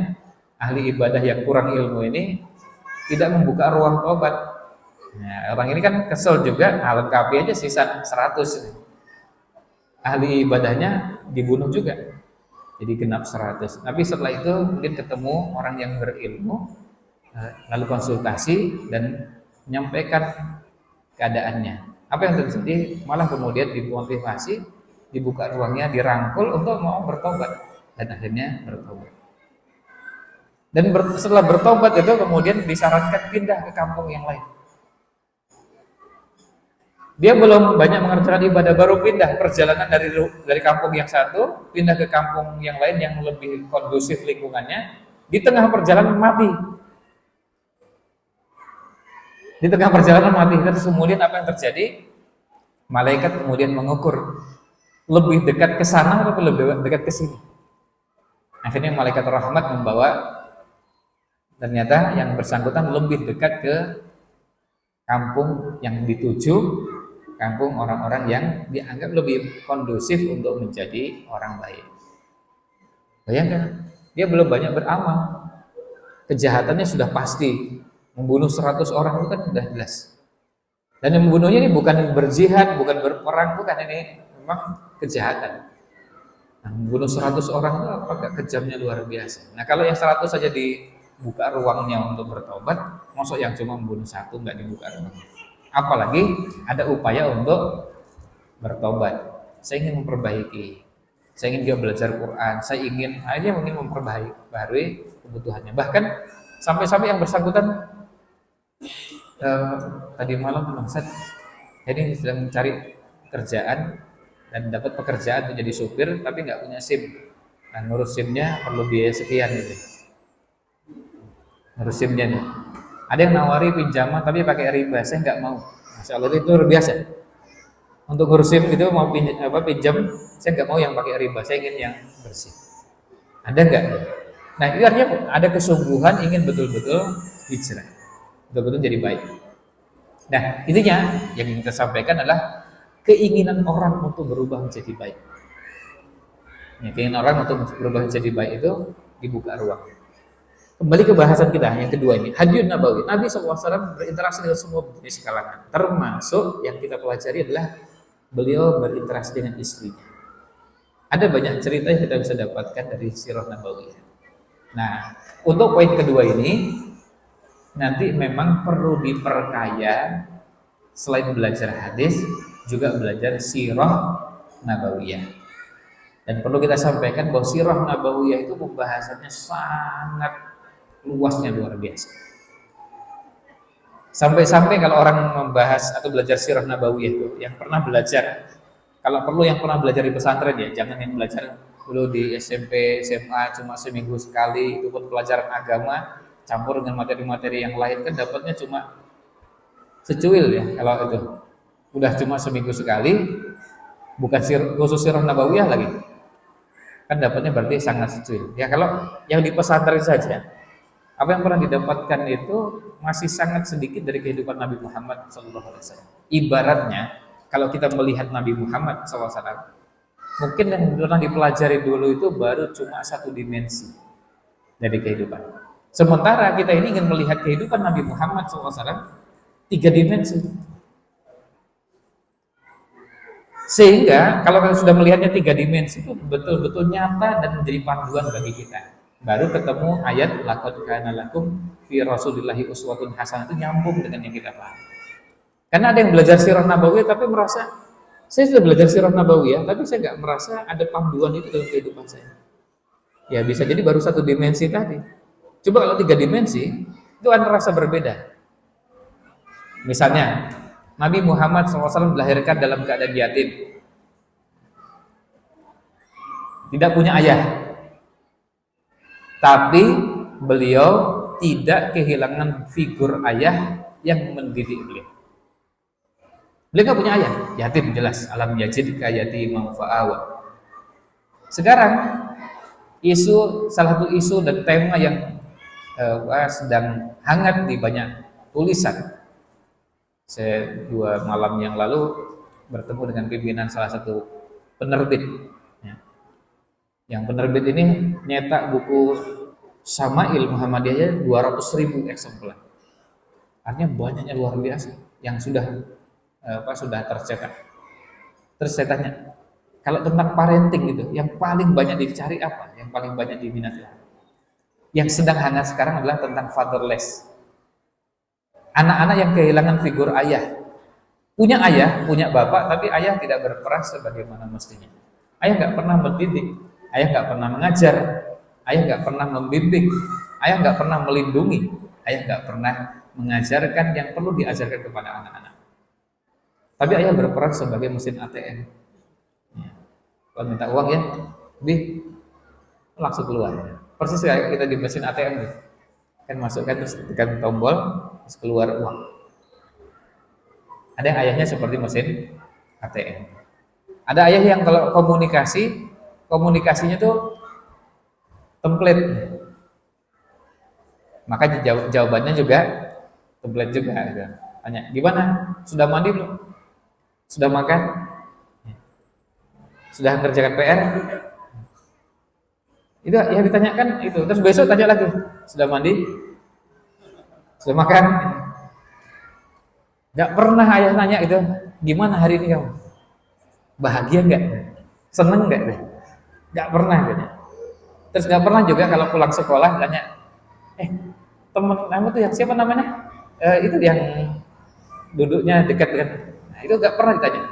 ahli ibadah yang kurang ilmu ini tidak membuka ruang tobat. Nah, orang ini kan kesel juga, lengkapi aja sisa 100. Ahli ibadahnya dibunuh juga. Jadi genap 100. Tapi setelah itu mungkin ketemu orang yang berilmu, lalu konsultasi dan menyampaikan keadaannya. Apa yang terjadi? Malah kemudian dimotivasi, dibuka ruangnya, dirangkul untuk mau bertobat dan akhirnya bertobat. Dan setelah bertobat itu kemudian disarankan pindah ke kampung yang lain. Dia belum banyak mengerjakan ibadah, baru pindah perjalanan dari kampung yang satu pindah ke kampung yang lain yang lebih kondusif lingkungannya. Di tengah perjalanan mati. Di tengah perjalanan mati. Terus kemudian apa yang terjadi? Malaikat kemudian mengukur lebih dekat ke sana atau lebih dekat ke sini. Akhirnya malaikat rahmat membawa, ternyata yang bersangkutan lebih dekat ke kampung yang dituju, kampung orang-orang yang dianggap lebih kondusif untuk menjadi orang baik. Bayangkan, dia belum banyak beramal, kejahatannya sudah pasti, membunuh 100 orang itu kan sudah jelas. Dan yang membunuhnya ini bukan berjihad, bukan berperang, bukan, ini memang kejahatan. Nah, membunuh 100 orang itu apakah kejamnya luar biasa. Nah, kalau yang 100 saja dibuka ruangnya untuk bertobat, maksud yang cuma membunuh 1 nggak dibuka ruangnya. Apalagi ada upaya untuk bertobat. Saya ingin memperbaiki, saya ingin dia belajar Quran, saya ingin akhirnya mungkin memperbaharui kebutuhannya. Bahkan sampai-sampai yang bersangkutan tadi malam Ustaz, jadi sedang mencari kerjaan dan dapat pekerjaan menjadi supir tapi nggak punya SIM. Nah, ngurus SIM-nya perlu biaya sekian gitu. Ngurus SIM-nya nih. Ada yang nawari pinjaman tapi pakai riba, saya nggak mau. Masya Allah, itu luar biasa. Untuk ngurus SIM itu mau pinjam, saya nggak mau yang pakai riba, saya ingin yang bersih. Ada nggak? Nah, itu artinya ada kesungguhan ingin betul-betul hijrah, betul-betul jadi baik. Nah, intinya yang ingin kita sampaikan adalah keinginan orang untuk berubah menjadi baik. Ya, keinginan orang untuk berubah menjadi baik itu dibuka ruang. Kembali ke bahasan kita yang kedua ini, Hadiyun Nabawi. Nabi SAW berinteraksi dengan semua jenis kalangan, termasuk yang kita pelajari adalah beliau berinteraksi dengan istrinya. Ada banyak cerita yang kita bisa dapatkan dari sirah Nabawiyah. Nah, untuk poin kedua ini, nanti memang perlu diperkaya selain belajar hadis, juga belajar sirah Nabawiyah. Dan perlu kita sampaikan bahwa sirah Nabawiyah itu pembahasannya sangat luasnya luar biasa. Sampai-sampai kalau orang membahas atau belajar sirah Nabawiyah itu, yang pernah belajar, kalau perlu yang pernah belajar di pesantren ya, jangan yang belajar dulu di SMP, SMA cuma seminggu sekali, itu pun pelajaran agama campur dengan materi-materi yang lain kan dapatnya cuma secuil ya. Kalau itu udah cuma seminggu sekali, bukan khusus sirah Nabawiyah lagi, kan dapatnya berarti sangat secuil. Ya kalau yang di pesantren saja, apa yang pernah didapatkan itu masih sangat sedikit dari kehidupan Nabi Muhammad SAW. Ibaratnya, kalau kita melihat Nabi Muhammad SAW, mungkin yang pernah dipelajari dulu itu baru cuma satu dimensi dari kehidupan. Sementara kita ini ingin melihat kehidupan Nabi Muhammad SAW 3 dimensi. Sehingga kalau kita sudah melihatnya 3 dimensi itu betul-betul nyata dan menjadi panduan bagi kita. Baru ketemu ayat laqad kana lakum fi rasulillahi uswatun hasanah, itu nyambung dengan yang kita paham. Karena ada yang belajar sirah Nabawiyah tapi merasa saya sudah belajar sirah Nabawiyah tapi saya nggak merasa ada panduan itu dalam kehidupan saya. Ya bisa jadi baru satu dimensi tadi. Coba kalau 3 dimensi itu akan terasa berbeda. Misalnya Nabi Muhammad SAW dilahirkan dalam keadaan yatim. tidak punya ayah, tapi beliau tidak kehilangan figur ayah yang mendidik beliau. Beliau nggak punya ayah, yatim jelas. Alam yajidka yatiman fa'awa. Sekarang salah satu isu dan tema yang sedang hangat di banyak tulisan. Saya 2 malam yang lalu bertemu dengan pimpinan salah satu penerbit. Ya. Yang penerbit ini nyetak buku Syama'il Muhammadiyah 200.000 eksemplar. Artinya banyaknya luar biasa yang sudah tercetak. Terus saya tanya, kalau tentang parenting gitu, yang paling banyak dicari apa? Yang paling banyak diminati apa? Yang sedang hangat sekarang adalah tentang fatherless. Anak-anak yang kehilangan figur ayah. Punya ayah, punya bapak, tapi ayah tidak berperan sebagaimana mestinya. Ayah nggak pernah mendidik, ayah nggak pernah mengajar, ayah nggak pernah membimbing, ayah nggak pernah melindungi, ayah nggak pernah mengajarkan yang perlu diajarkan kepada anak-anak. Tapi ayah berperan sebagai mesin ATM. Ya. Kalau minta uang ya, langsung keluar. Persis kayak kita di mesin ATM gitu. Kan masukkan terus tekan tombol, terus keluar uang. Ada yang ayahnya seperti mesin ATM. Ada ayah yang kalau komunikasinya tuh template. Maka jawabannya juga template juga. Tanya, gimana? Sudah mandi belum? Sudah makan? Sudah mengerjakan PR? Itu ya ditanyakan itu. Terus besok tanya lagi, sudah mandi? Sudah makan? Gak pernah ayah nanya itu, gimana hari ini kamu? Bahagia nggak? Seneng nggak? Gak pernah gitu. Terus gak pernah juga kalau pulang sekolah tanya, temen kamu tuh yang siapa namanya? Itu yang duduknya dekat dengan, nah, itu gak pernah ditanya.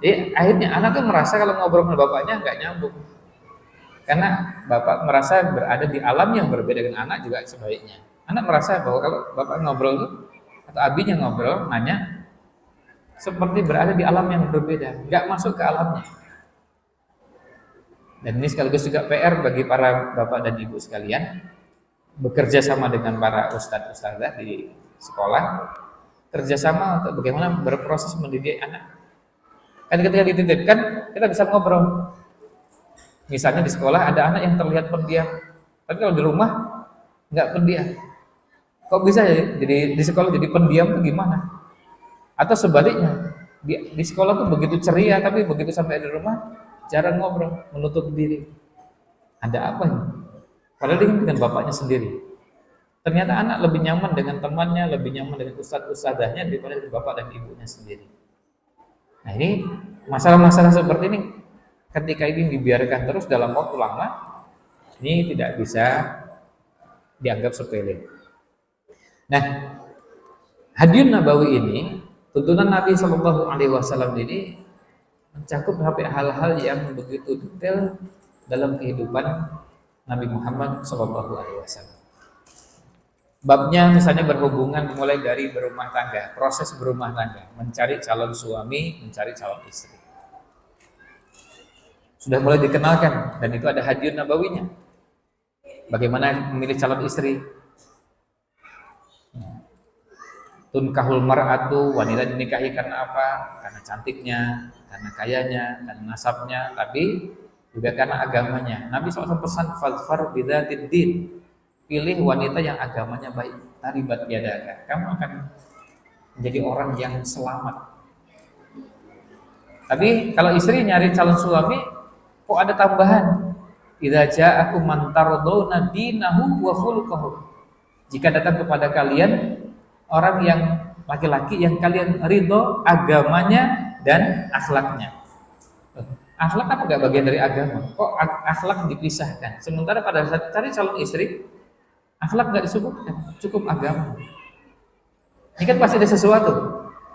Jadi akhirnya anak tuh merasa kalau ngobrol sama bapaknya nggak nyambung, karena bapak merasa berada di alam yang berbeda dengan anak juga sebaliknya. Anak merasa bahwa kalau bapak ngobrol tuh, atau abinya ngobrol, nanya, seperti berada di alam yang berbeda, nggak masuk ke alamnya. Dan ini sekaligus juga PR bagi para bapak dan ibu sekalian, bekerja sama dengan para ustadz-ustadzah di sekolah, kerjasama untuk bagaimana berproses mendidik anak. Kan ketika dititipkan, kita bisa ngobrol. Misalnya di sekolah ada anak yang terlihat pendiam, tapi kalau di rumah nggak pendiam. Kok bisa jadi di sekolah jadi pendiam tuh gimana? Atau sebaliknya, di sekolah tuh begitu ceria, tapi begitu sampai di rumah jarang ngobrol, menutup diri. Ada apa nih? Padahal dia dengan bapaknya sendiri. Ternyata anak lebih nyaman dengan temannya, lebih nyaman dengan ustadz-ustadzahnya daripada dengan bapak dan ibunya sendiri. Nah ini masalah-masalah seperti ini, ketika ini dibiarkan terus dalam waktu lama, ini tidak bisa dianggap sepele. Nah, Hadiyun Nabawi ini, tuntunan Nabi Shallallahu Alaihi Wasallam ini mencakup hal-hal yang begitu detail dalam kehidupan Nabi Muhammad Shallallahu Alaihi Wasallam. Babnya misalnya berhubungan mulai dari berumah tangga, proses berumah tangga, mencari calon suami, mencari calon istri. Sudah mulai dikenalkan dan itu ada Hadiyun Nabawinya. Bagaimana memilih calon istri? Tunkahul mar'atu, wanita dinikahi karena apa? Karena cantiknya, karena kayanya, karena nasabnya, tapi juga karena agamanya. Nabi SAW pesan fadfar bidzatid din. Pilih wanita yang agamanya baik. Taribat yadaka. Kamu akan menjadi orang yang selamat. Tapi kalau istri nyari calon suami, kok ada tambahan? Idza ja'akum man tardawna dinahu wa khuluquhu. Jika datang kepada kalian orang yang laki-laki yang kalian ridho agamanya dan akhlaknya. Akhlak apa enggak bagian dari agama? Kok akhlak dipisahkan? Sementara pada saat cari calon istri, akhlak enggak disebutkan, cukup agama. Ini kan pasti ada sesuatu.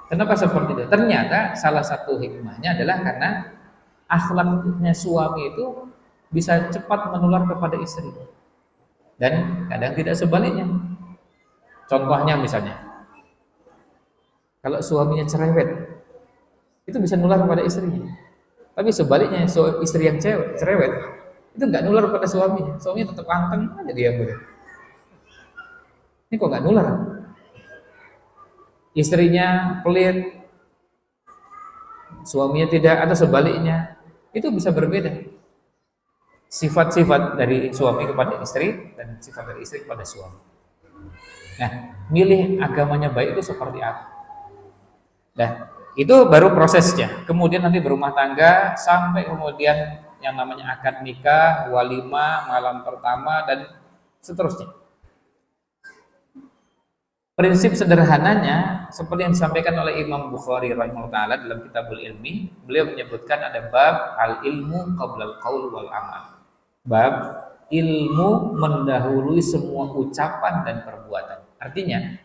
Kenapa seperti itu? Ternyata salah satu hikmahnya adalah karena akhlaknya suami itu bisa cepat menular kepada istri. Dan kadang tidak sebaliknya. Contohnya misalnya, kalau suaminya cerewet, itu bisa nular kepada istrinya. Tapi sebaliknya istri yang cerewet itu nggak nular pada suaminya. Suaminya tetap anteng aja dia bener. Ini kok nggak nular? Istrinya pelit, suaminya tidak, atau sebaliknya. Itu bisa berbeda. Sifat-sifat dari suami kepada istri dan sifat dari istri kepada suami. Nah, milih agamanya baik itu seperti apa? Nah, itu baru prosesnya. Kemudian nanti berumah tangga sampai kemudian yang namanya akad nikah, walimah, malam pertama dan seterusnya. Prinsip sederhananya seperti yang disampaikan oleh Imam Bukhari rahimahullah taala dalam Kitabul Ilmi, beliau menyebutkan ada bab al-ilmu qabla al-qaul wal amal. Bab ilmu mendahului semua ucapan dan perbuatan. Artinya,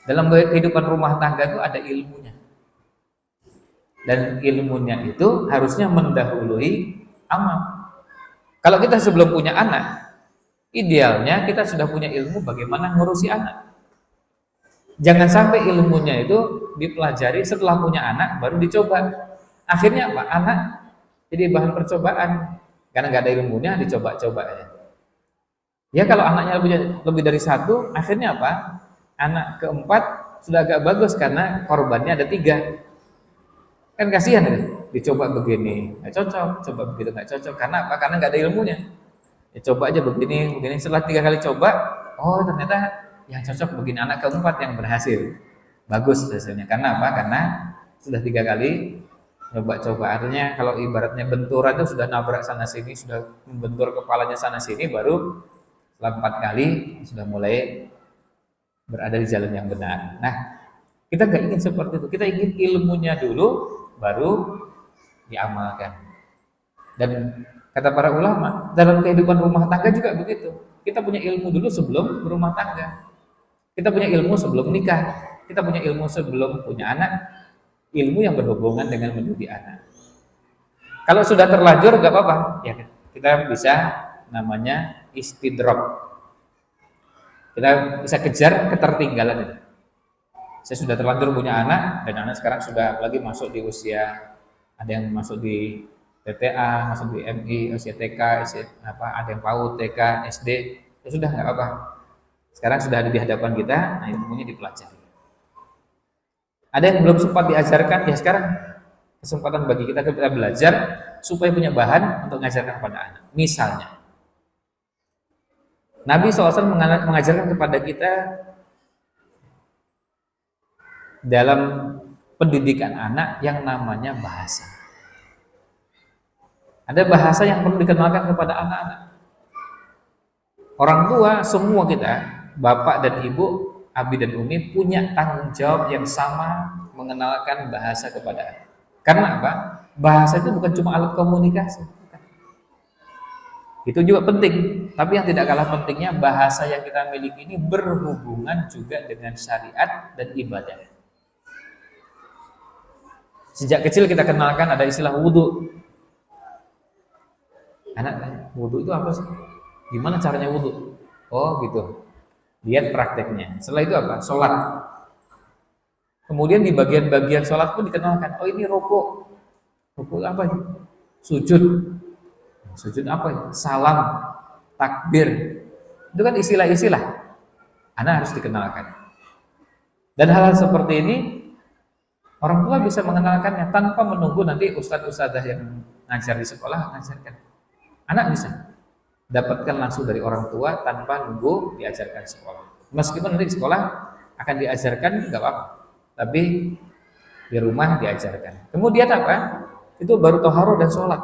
dalam kehidupan rumah tangga itu ada ilmunya. Dan ilmunya itu harusnya mendahului amal. Kalau kita sebelum punya anak, idealnya kita sudah punya ilmu bagaimana ngurusi anak. Jangan sampai ilmunya itu dipelajari setelah punya anak baru dicoba. Akhirnya apa? Anak jadi bahan percobaan karena nggak ada ilmunya, dicoba-coba aja. Ya kalau anaknya lebih dari satu, akhirnya apa? Anak keempat sudah agak bagus karena korbannya ada 3. Kan kasihan itu. Dicoba begini nggak cocok, coba begitu nggak cocok. Karena apa? Karena nggak ada ilmunya. Ya, coba aja begini. Setelah 3 kali coba, oh ternyata yang cocok begini, anak keempat yang berhasil, bagus hasilnya. Karena apa? Karena sudah 3 kali coba-coba. Artinya kalau ibaratnya benturan itu sudah nabrak sana sini, sudah membentur kepalanya sana sini, baru setelah 4 kali sudah mulai berada di jalan yang benar. Nah, kita nggak ingin seperti itu. Kita ingin ilmunya dulu, baru diamalkan. Dan kata para ulama, dalam kehidupan rumah tangga juga begitu. Kita punya ilmu dulu sebelum berumah tangga. Kita punya ilmu sebelum nikah, kita punya ilmu sebelum punya anak, ilmu yang berhubungan dengan mendidik anak. Kalau sudah terlanjur gak apa-apa, ya kita bisa namanya istidrok. Kita bisa kejar ketertinggalan itu. Saya sudah terlanjur punya anak dan anak sekarang sudah lagi masuk di usia, ada yang masuk di TTA, masuk di MI, usia TK, ada yang PAUD, TK, SD, ya sudah nggak apa-apa. Sekarang sudah ada di hadapan kita, nah ilmunya dipelajari. Ada yang belum sempat diajarkan, ya sekarang kesempatan bagi kita belajar supaya punya bahan untuk mengajarkan kepada anak. Misalnya, Nabi SAW mengajarkan kepada kita dalam pendidikan anak yang namanya bahasa. Ada bahasa yang perlu dikenalkan kepada anak-anak. Orang tua semua kita, bapak dan ibu, abi dan umi punya tanggung jawab yang sama mengenalkan bahasa kepada anak. Karena apa? Bahasa itu bukan cuma alat komunikasi. Itu juga penting, tapi yang tidak kalah pentingnya bahasa yang kita miliki ini berhubungan juga dengan syariat dan ibadah. Sejak kecil kita kenalkan ada istilah wudhu. Anak tanya, wudhu itu apa sih? Gimana caranya wudhu? Oh gitu. Lihat prakteknya. Setelah itu apa? Sholat. Kemudian di bagian-bagian sholat pun dikenalkan. Oh ini rukuk. Rukuk apa ini? Sujud. Sujud apa ini? Salam. Takbir. Itu kan istilah-istilah. Anak harus dikenalkan. Dan hal-hal seperti ini orang tua bisa mengenalkannya tanpa menunggu nanti ustadz-ustadzah yang ngajar di sekolah ngajarkan. Anak bisa dapatkan langsung dari orang tua tanpa nunggu diajarkan sekolah. Meskipun nanti di sekolah akan diajarkan nggak apa-apa, tapi di rumah diajarkan. Kemudian apa? Itu baru toharoh dan sholat.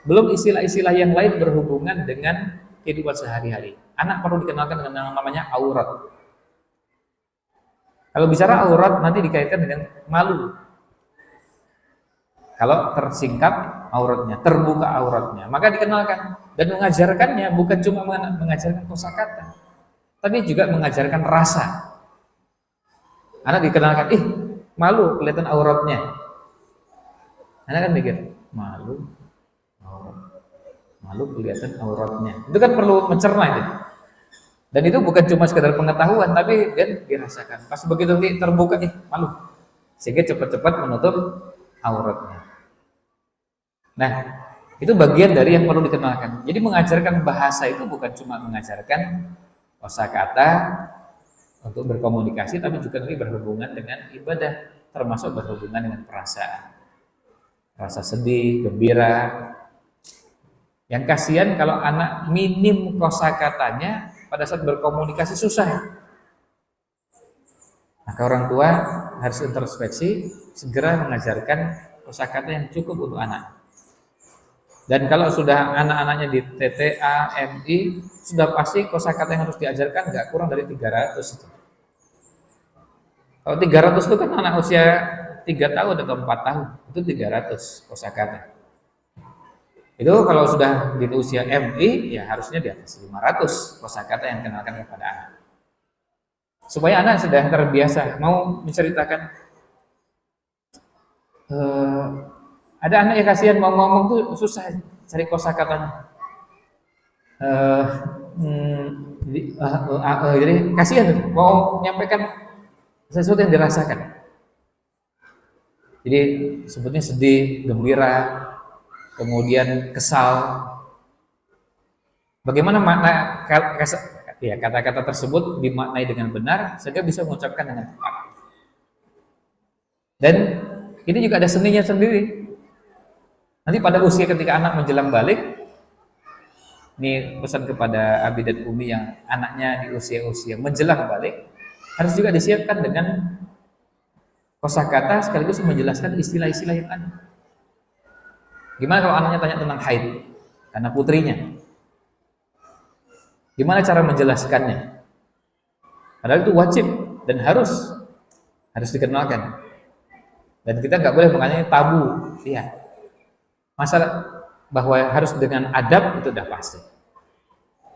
Belum istilah-istilah yang lain berhubungan dengan kehidupan sehari-hari. Anak perlu dikenalkan dengan yang namanya aurat. Kalau bicara aurat nanti dikaitkan dengan malu. Kalau tersingkap auratnya, terbuka auratnya, maka dikenalkan dan mengajarkannya bukan cuma mengajarkan kosakata, tapi juga mengajarkan rasa. Anak dikenalkan, malu kelihatan auratnya. Anak kan mikir, malu kelihatan auratnya. Itu kan perlu mencerna itu. Dan itu bukan cuma sekedar pengetahuan, tapi dia dirasakan. Pas begitu terbuka, malu. Sehingga cepat-cepat menutup auratnya. Nah, itu bagian dari yang perlu dikenalkan. Jadi mengajarkan bahasa itu bukan cuma mengajarkan kosakata untuk berkomunikasi, tapi juga nanti berhubungan dengan ibadah, termasuk berhubungan dengan perasaan, rasa sedih, gembira. Yang kasihan kalau anak minim kosakatanya pada saat berkomunikasi susah. Maka orang tua harus introspeksi, segera mengajarkan kosakata yang cukup untuk anak. Dan kalau sudah anak-anaknya di TTA, MI, sudah pasti kosakata yang harus diajarkan nggak kurang dari 300 itu. Kalau 300 itu kan anak usia 3 tahun atau 4 tahun, itu 300 kosakata. Itu kalau sudah di usia MI, ya harusnya di atas 500 kosakata yang dikenalkan kepada anak. Supaya anak sudah terbiasa mau menceritakan. Ada anak yang kasihan mau ngomong tuh susah cari kosakatanya. Jadi kasihan mau menyampaikan sesuatu yang dirasakan. Jadi sebutnya sedih, gembira, kemudian kesal. Bagaimana makna kata-kata tersebut dimaknai dengan benar sehingga bisa mengucapkan dengan tepat. Dan ini juga ada seninya sendiri. Nanti pada usia ketika anak menjelang balik, ini pesan kepada Abi dan Umi yang anaknya di usia-usia menjelang balik, harus juga disiapkan dengan kosakata sekaligus menjelaskan istilah-istilah yang ada. Gimana kalau anaknya tanya tentang haid, karena putrinya? Gimana cara menjelaskannya? Padahal itu wajib dan harus dikenalkan. Dan kita nggak boleh mengenai tabu, iya. Masalah bahwa harus dengan adab itu udah pasti.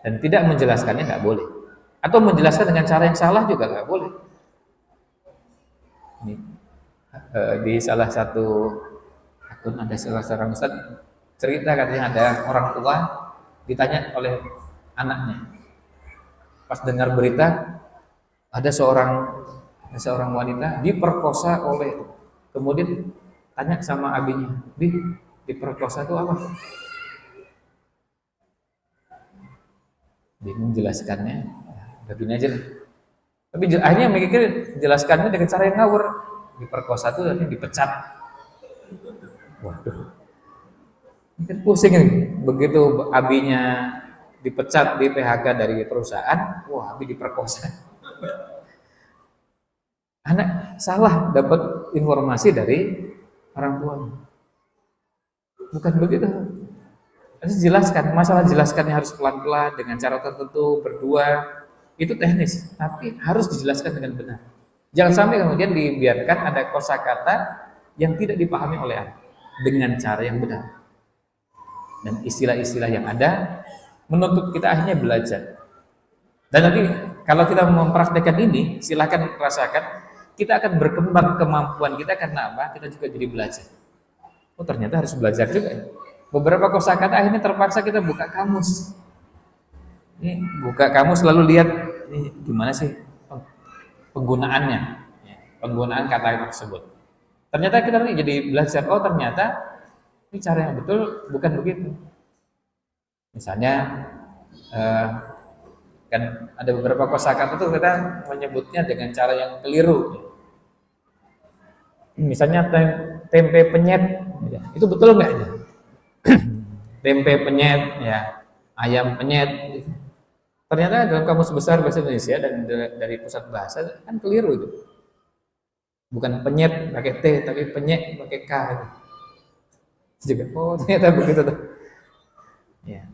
Dan tidak menjelaskannya nggak boleh. Atau menjelaskan dengan cara yang salah juga nggak boleh. Ini, di salah satu akun ada salah seorang ustaz cerita katanya ada orang tua ditanya oleh anaknya. Pas dengar berita ada seorang wanita diperkosa oleh, kemudian tanya sama abinya, diperkosa itu apa? Dia menjelaskannya, begini aja lah. Tapi akhirnya mikir jelaskannya dengan cara yang ngawur. Diperkosa itu artinya dipecat. Waduh, ini kan pusing ini. Begitu abinya dipecat, di PHK dari perusahaan, wah abi diperkosa. Anak salah dapat informasi dari orang tuanya. Bukan begitu. Harus jelaskan, masalah jelaskannya harus pelan-pelan dengan cara tertentu, berdua, itu teknis, tapi harus dijelaskan dengan benar. Jangan sampai kemudian dibiarkan ada kosakata yang tidak dipahami oleh anak dengan cara yang benar. Dan istilah-istilah yang ada menuntut kita akhirnya belajar. Dan nanti kalau kita mempraktekkan ini, silakan rasakan, kita akan berkembang kemampuan kita karena apa? Kita juga jadi belajar. Oh ternyata harus belajar juga. Beberapa kosakata akhirnya terpaksa kita buka kamus. Ini buka kamus lalu lihat ini gimana sih penggunaannya, penggunaan kata tersebut. Ternyata kita nanti jadi belajar. Oh ternyata ini cara yang betul bukan begitu. Misalnya kan ada beberapa kosakata itu kita menyebutnya dengan cara yang keliru. Misalnya tempe penyet, itu betul nggak ya? Tempe penyet, ya, ayam penyet. Ternyata dalam kamus besar bahasa Indonesia dan dari pusat bahasa kan keliru itu. Bukan penyet pakai T, tapi penyet pakai K. Juga, oh ternyata begitu tuh. Ya.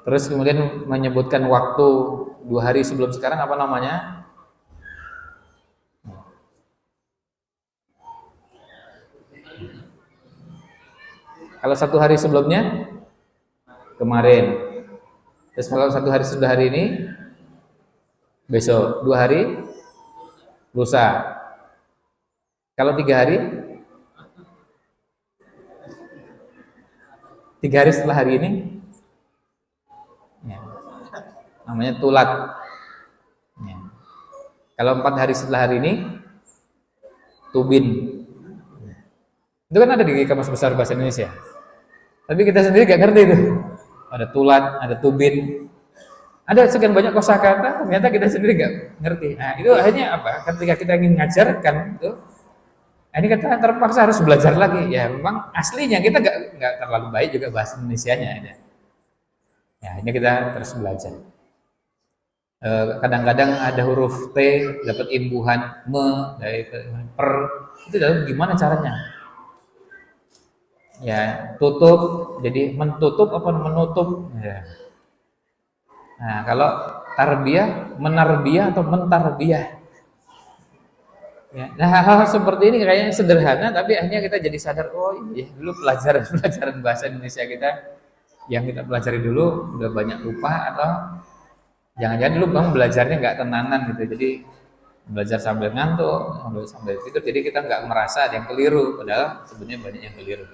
Terus kemudian menyebutkan waktu 2 hari sebelum sekarang apa namanya? Kalau 1 hari sebelumnya kemarin. Terus kalau 1 hari sudah hari ini besok, 2 hari lusa. Kalau 3 hari 3 hari setelah hari ini ya, namanya tulat. Ya. Kalau 4 hari setelah hari ini tubin. Itu kan ada di Kamus Besar Bahasa Indonesia. Tapi kita sendiri gak ngerti itu. Ada tulat, ada tubin, ada sekian banyak kosakata, ternyata kita sendiri gak ngerti. Nah, itu akhirnya apa? Ketika kita ingin mengajarkan itu, ini kita terpaksa harus belajar lagi. Ya, memang aslinya kita gak terlalu baik juga bahasa Indonesianya. Ya, ini kita terus belajar. Kadang-kadang ada huruf T dapat imbuhan me dari per, itu dalam gimana caranya? Ya, tutup jadi mentutup apa menutup ya. Nah, kalau tarbiyah, menarbiyah atau mentarbiyah. Ya. Nah, hal-hal seperti ini kayaknya sederhana tapi akhirnya kita jadi sadar, oh iya dulu pelajaran bahasa Indonesia kita yang kita pelajari dulu udah banyak lupa, atau jangan-jangan dulu bang belajarnya nggak tenanan gitu. Jadi belajar sambil ngantuk, sambil tidur, jadi kita nggak merasa ada yang keliru, padahal sebenarnya banyak yang keliru.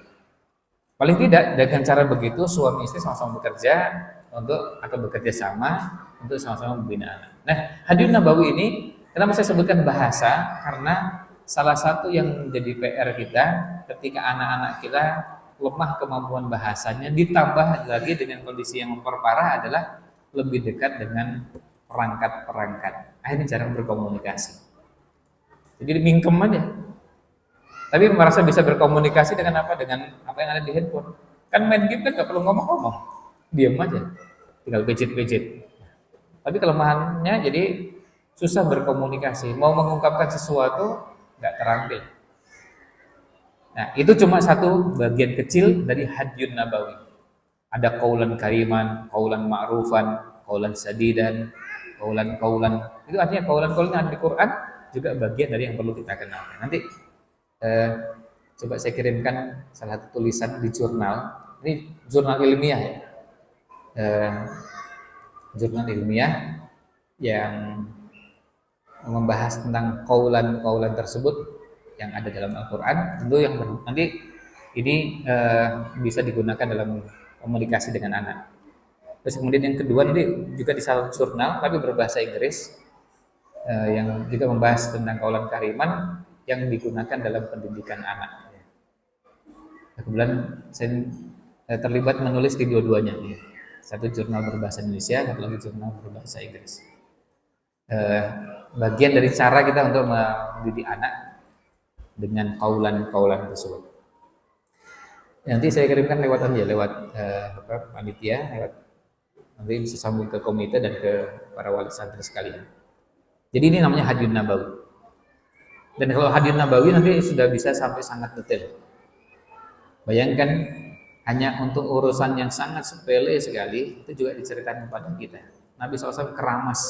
Paling tidak dengan cara begitu suami istri sama-sama bekerja atau bekerja sama untuk sama-sama membina anak. Nah, hadis Nabawi ini kenapa saya sebutkan bahasa? Karena salah satu yang menjadi PR kita ketika anak-anak kita lemah kemampuan bahasanya, ditambah lagi dengan kondisi yang memperparah adalah lebih dekat dengan perangkat-perangkat. Akhirnya jarang berkomunikasi. Jadi mingkem aja. Tapi merasa bisa berkomunikasi dengan apa? Dengan apa yang ada di handphone. Kan main game kan gak perlu ngomong-ngomong, diam aja, tinggal pijit-pijit. Tapi kelemahannya jadi susah berkomunikasi, mau mengungkapkan sesuatu gak terampil. Nah, itu cuma satu bagian kecil dari Hadiyun Nabawi. Ada qaulan kariman, qaulan ma'rufan, qaulan sadidan, qaulan. Itu artinya qaulan-qaulan yang ada di Quran juga bagian dari yang perlu kita kenal. Nanti coba saya kirimkan salah satu tulisan di jurnal. Ini jurnal ilmiah ya. Jurnal ilmiah yang membahas tentang qaulan-qaulan tersebut yang ada dalam Al-Quran. Tentu yang nanti ini bisa digunakan dalam komunikasi dengan anak. Terus kemudian yang kedua nanti juga di salah jurnal tapi berbahasa Inggris yang juga membahas tentang qaulan kariman yang digunakan dalam pendidikan anak. Kebetulan saya terlibat menulis di dua-duanya. Satu jurnal berbahasa Indonesia, satu lagi jurnal berbahasa Inggris. Bagian dari cara kita untuk mendidik anak dengan qaulan-qaulan tersebut. Nanti saya kirimkan lewat panitia, nanti bisa sambung ke komite dan ke para wali santri sekalian. Jadi ini namanya Hadiyun Nabawi. Dan kalau Hadiyun Nabawi nanti sudah bisa sampai sangat detail. Bayangkan hanya untuk urusan yang sangat sepele sekali itu juga diceritakan kepada kita. Nabi SAW keramas,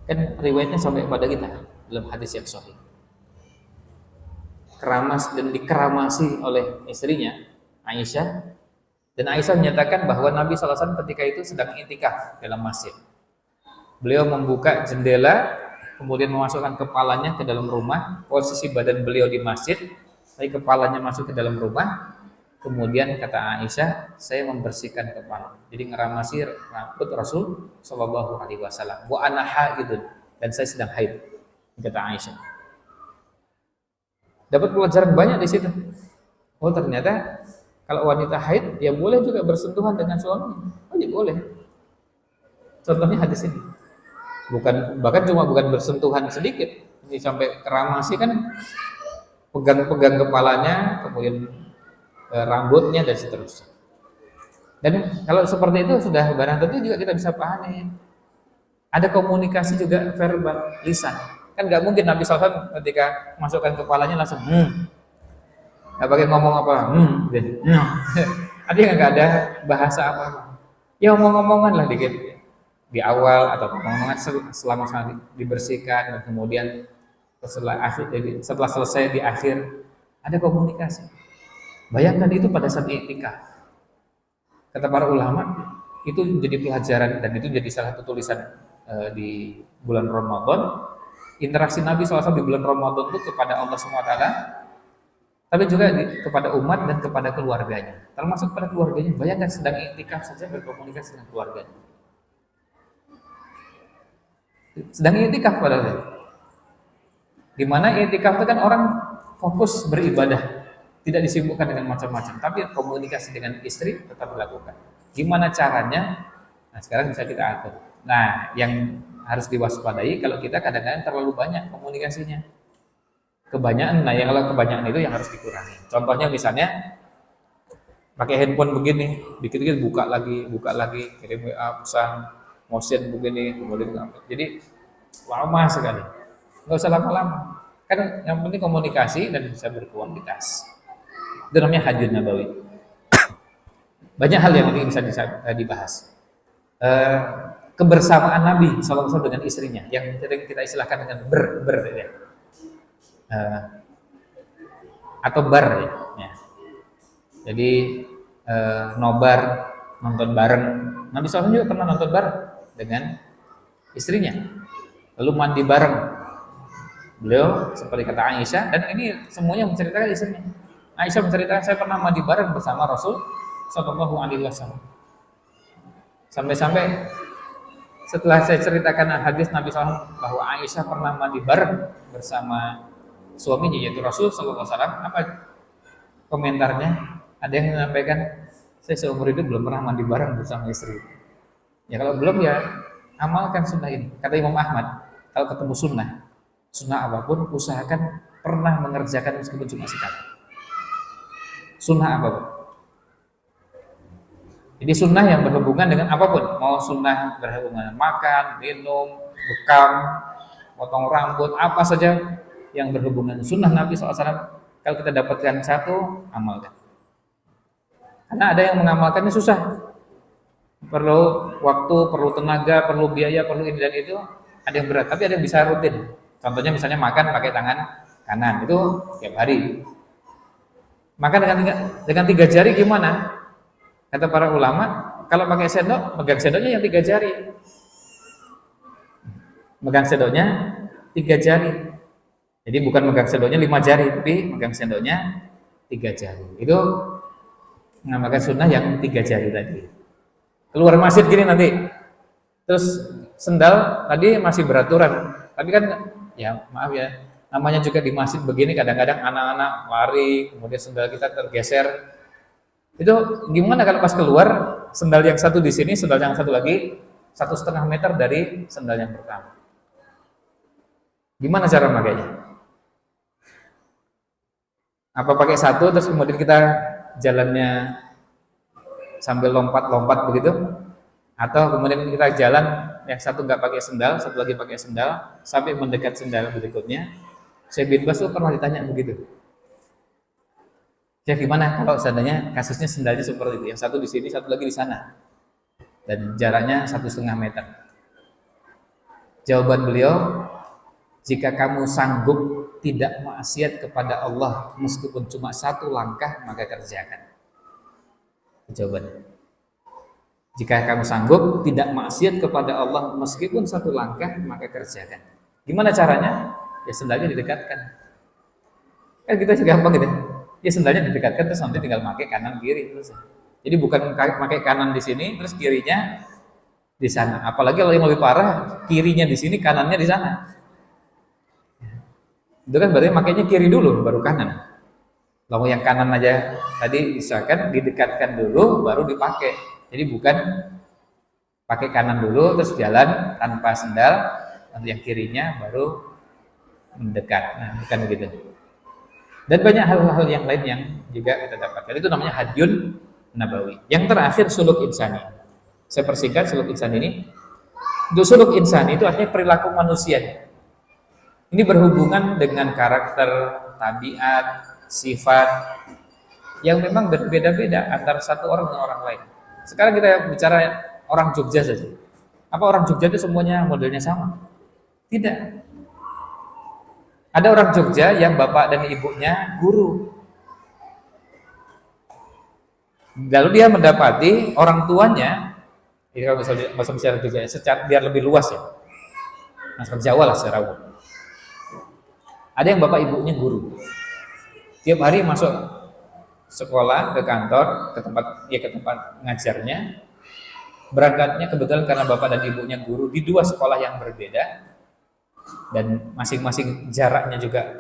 kan riwayatnya sampai kepada kita dalam hadis yang sahih. Keramas dan dikeramasi oleh istrinya Aisyah, dan Aisyah menyatakan bahwa Nabi SAW ketika itu sedang i'tikaf dalam masjid. Beliau membuka jendela, kemudian memasukkan kepalanya ke dalam rumah, posisi badan beliau di masjid, tapi kepalanya masuk ke dalam rumah. Kemudian kata Aisyah, saya membersihkan kepala. Jadi ngeramasi rambut Rasul Shallallahu Alaihi Wasallam. Wa ana haidun, dan saya sedang haid. Kata Aisyah. Dapat pelajaran banyak di situ. Oh ternyata kalau wanita haid ya boleh juga bersentuhan dengan suami. Oh ya boleh. Contohnya hadis ini. Bahkan bukan bersentuhan sedikit, ini sampai keramasi kan, pegang-pegang kepalanya, kemudian rambutnya dan seterusnya. Dan kalau seperti itu sudah barang tentu juga kita bisa pahami. Ada komunikasi juga verbal, lisan. Kan nggak mungkin Nabi SAW ketika masukkan kepalanya langsung nggak pakai ngomong apa, artinya nggak ada bahasa apa-apa. Ya ngomong-ngomongan lah dikit di awal atau ngomongan selama dibersihkan, dan kemudian setelah selesai di akhir ada komunikasi. Bayangkan itu pada saat i'tikaf. Kata para ulama itu menjadi pelajaran, dan itu jadi salah satu tulisan di bulan Ramadan. Interaksi Nabi SAW di bulan Ramadan itu kepada Allah SWT, tapi juga kepada umat dan kepada keluarganya. Termasuk kepada keluarganya. Bayangkan sedang i'tikaf saja berkomunikasi dengan keluarganya. Sedang i'tikaf padahal. Di mana i'tikaf itu kan orang fokus beribadah. tidak disibukkan dengan macam-macam, tapi komunikasi dengan istri tetap dilakukan. Gimana caranya? Nah, sekarang bisa kita atur. Nah, yang harus diwaspadai kalau kita kadang-kadang terlalu banyak komunikasinya. Kebanyakan, nah yang kalau kebanyakan itu yang harus dikurangi. Contohnya misalnya pakai handphone begini, dikit-dikit buka lagi, kirim WA, pesan, motion begini, kemudian jadi lama sekali. Nggak usah lama-lama. Kan yang penting komunikasi dan bisa berkualitas. Itu namanya hadis nabawi. Banyak hal yang bisa dibahas. Kebersamaan Nabi SAW dengan istrinya yang sering kita istilahkan dengan ber ya. Atau bar ya. Jadi nobar, nonton bareng. Nabi SAW juga pernah nonton bareng dengan istrinya. Lalu mandi bareng. Beliau seperti kata Aisyah, dan ini semuanya menceritakan istrinya. Aisyah menceritakan, saya pernah mandi bareng bersama Rasul Sallallahu Alaihi Wasallam. Sampai-sampai setelah saya ceritakan hadis Nabi SAW bahwa Aisyah pernah mandi bareng bersama suaminya yaitu Rasul Sallallahu Alaihi Wasallam, apa komentarnya? Ada yang menyampaikan, saya seumur hidup belum pernah mandi bareng bersama istri. Ya kalau belum ya amalkan sunnah ini. Kata Imam Ahmad, kalau ketemu sunnah apapun usahakan pernah mengerjakan meskipun cuma sekali. Sunnah apapun. Jadi sunnah yang berhubungan dengan apapun, mau sunnah berhubungan makan, minum, bekam, potong rambut, apa saja yang berhubungan sunnah Nabi SAW, kalau kita dapatkan satu, amalkan. Karena ada yang mengamalkannya susah, perlu waktu, perlu tenaga, perlu biaya, perlu ini dan itu, ada yang berat, tapi ada yang bisa rutin. Contohnya misalnya makan pakai tangan kanan, itu tiap hari. Makan dengan 3 jari gimana? Kata para ulama, kalau pakai sendok, megang sendoknya yang 3 jari. Megang sendoknya 3 jari. Jadi bukan megang sendoknya 5 jari, tapi megang sendoknya 3 jari. Itu mengamalkan sunnah yang 3 jari tadi. Keluar masjid gini nanti, terus sendal tadi masih beraturan, tapi kan ya maaf ya, namanya juga di masjid begini kadang-kadang anak-anak lari, kemudian sendal kita tergeser. Itu gimana kalau pas keluar sendal yang satu di sini, sendal yang satu lagi 1,5 meter dari sendal yang pertama. Gimana cara makainya? Apa pakai satu terus kemudian kita jalannya sambil lompat-lompat begitu? Atau kemudian kita jalan yang satu nggak pakai sendal, satu lagi pakai sendal sampai mendekat sendal berikutnya. Syekh bin Baz pernah ditanya begitu. Ya gimana kalau seandainya kasusnya sendalnya seperti itu, yang satu di sini, satu lagi di sana, dan jaraknya 1,5 meter. Jawaban beliau, jika kamu sanggup tidak maksiat kepada Allah meskipun cuma 1 langkah, maka kerjakan. Jawabannya. Jika kamu sanggup tidak maksiat kepada Allah meskipun 1 langkah, maka kerjakan. Gimana caranya? Ya sendalnya didekatkan. Kan kita juga gampang gitu. Ya sendalnya didekatkan terus nanti tinggal pakai kanan kiri terus. Jadi bukan pakai kanan di sini terus kirinya di sana. Apalagi kalau yang lebih parah, kirinya di sini, kanannya di sana. Itu kan berarti makainya kiri dulu baru kanan. Kalau yang kanan aja tadi misalkan didekatkan dulu baru dipakai. Jadi bukan pakai kanan dulu terus jalan tanpa sendal, nanti yang kirinya baru mendekat. Nah, bukan begitu. Dan banyak hal-hal yang lain yang juga kita dapatkan. Itu namanya hadyun nabawi. Yang terakhir suluk insani. Saya persingkat suluk insani ini. Suluk insani itu artinya perilaku manusia. Ini berhubungan dengan karakter, tabiat, sifat yang memang berbeda-beda antara satu orang dengan orang lain. Sekarang kita bicara orang Jogja saja. Apa orang Jogja itu semuanya modelnya sama? Tidak. Ada orang Jogja yang bapak dan ibunya guru. Lalu dia mendapati orang tuanya, ini kalau bahasa bicara Jogja, secara biar lebih luas ya. Masyarakat Jawa lah secara umum. Ada yang bapak ibunya guru. Tiap hari masuk sekolah, ke kantor, ke tempat ngajarnya. Berangkatnya kebetulan karena bapak dan ibunya guru di 2 sekolah yang berbeda dan masing-masing jaraknya juga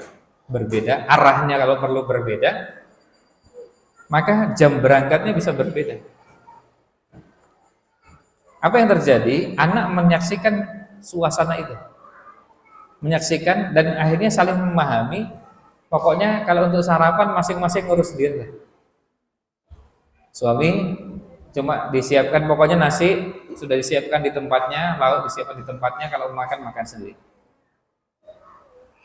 berbeda, arahnya kalau perlu berbeda. maka jam berangkatnya bisa berbeda. Apa yang terjadi? Anak menyaksikan suasana itu, menyaksikan dan akhirnya saling memahami. Pokoknya kalau untuk sarapan masing-masing ngurus sendiri. Suami cuma disiapkan, pokoknya nasi sudah disiapkan di tempatnya, lauk disiapkan di tempatnya, kalau makan makan sendiri.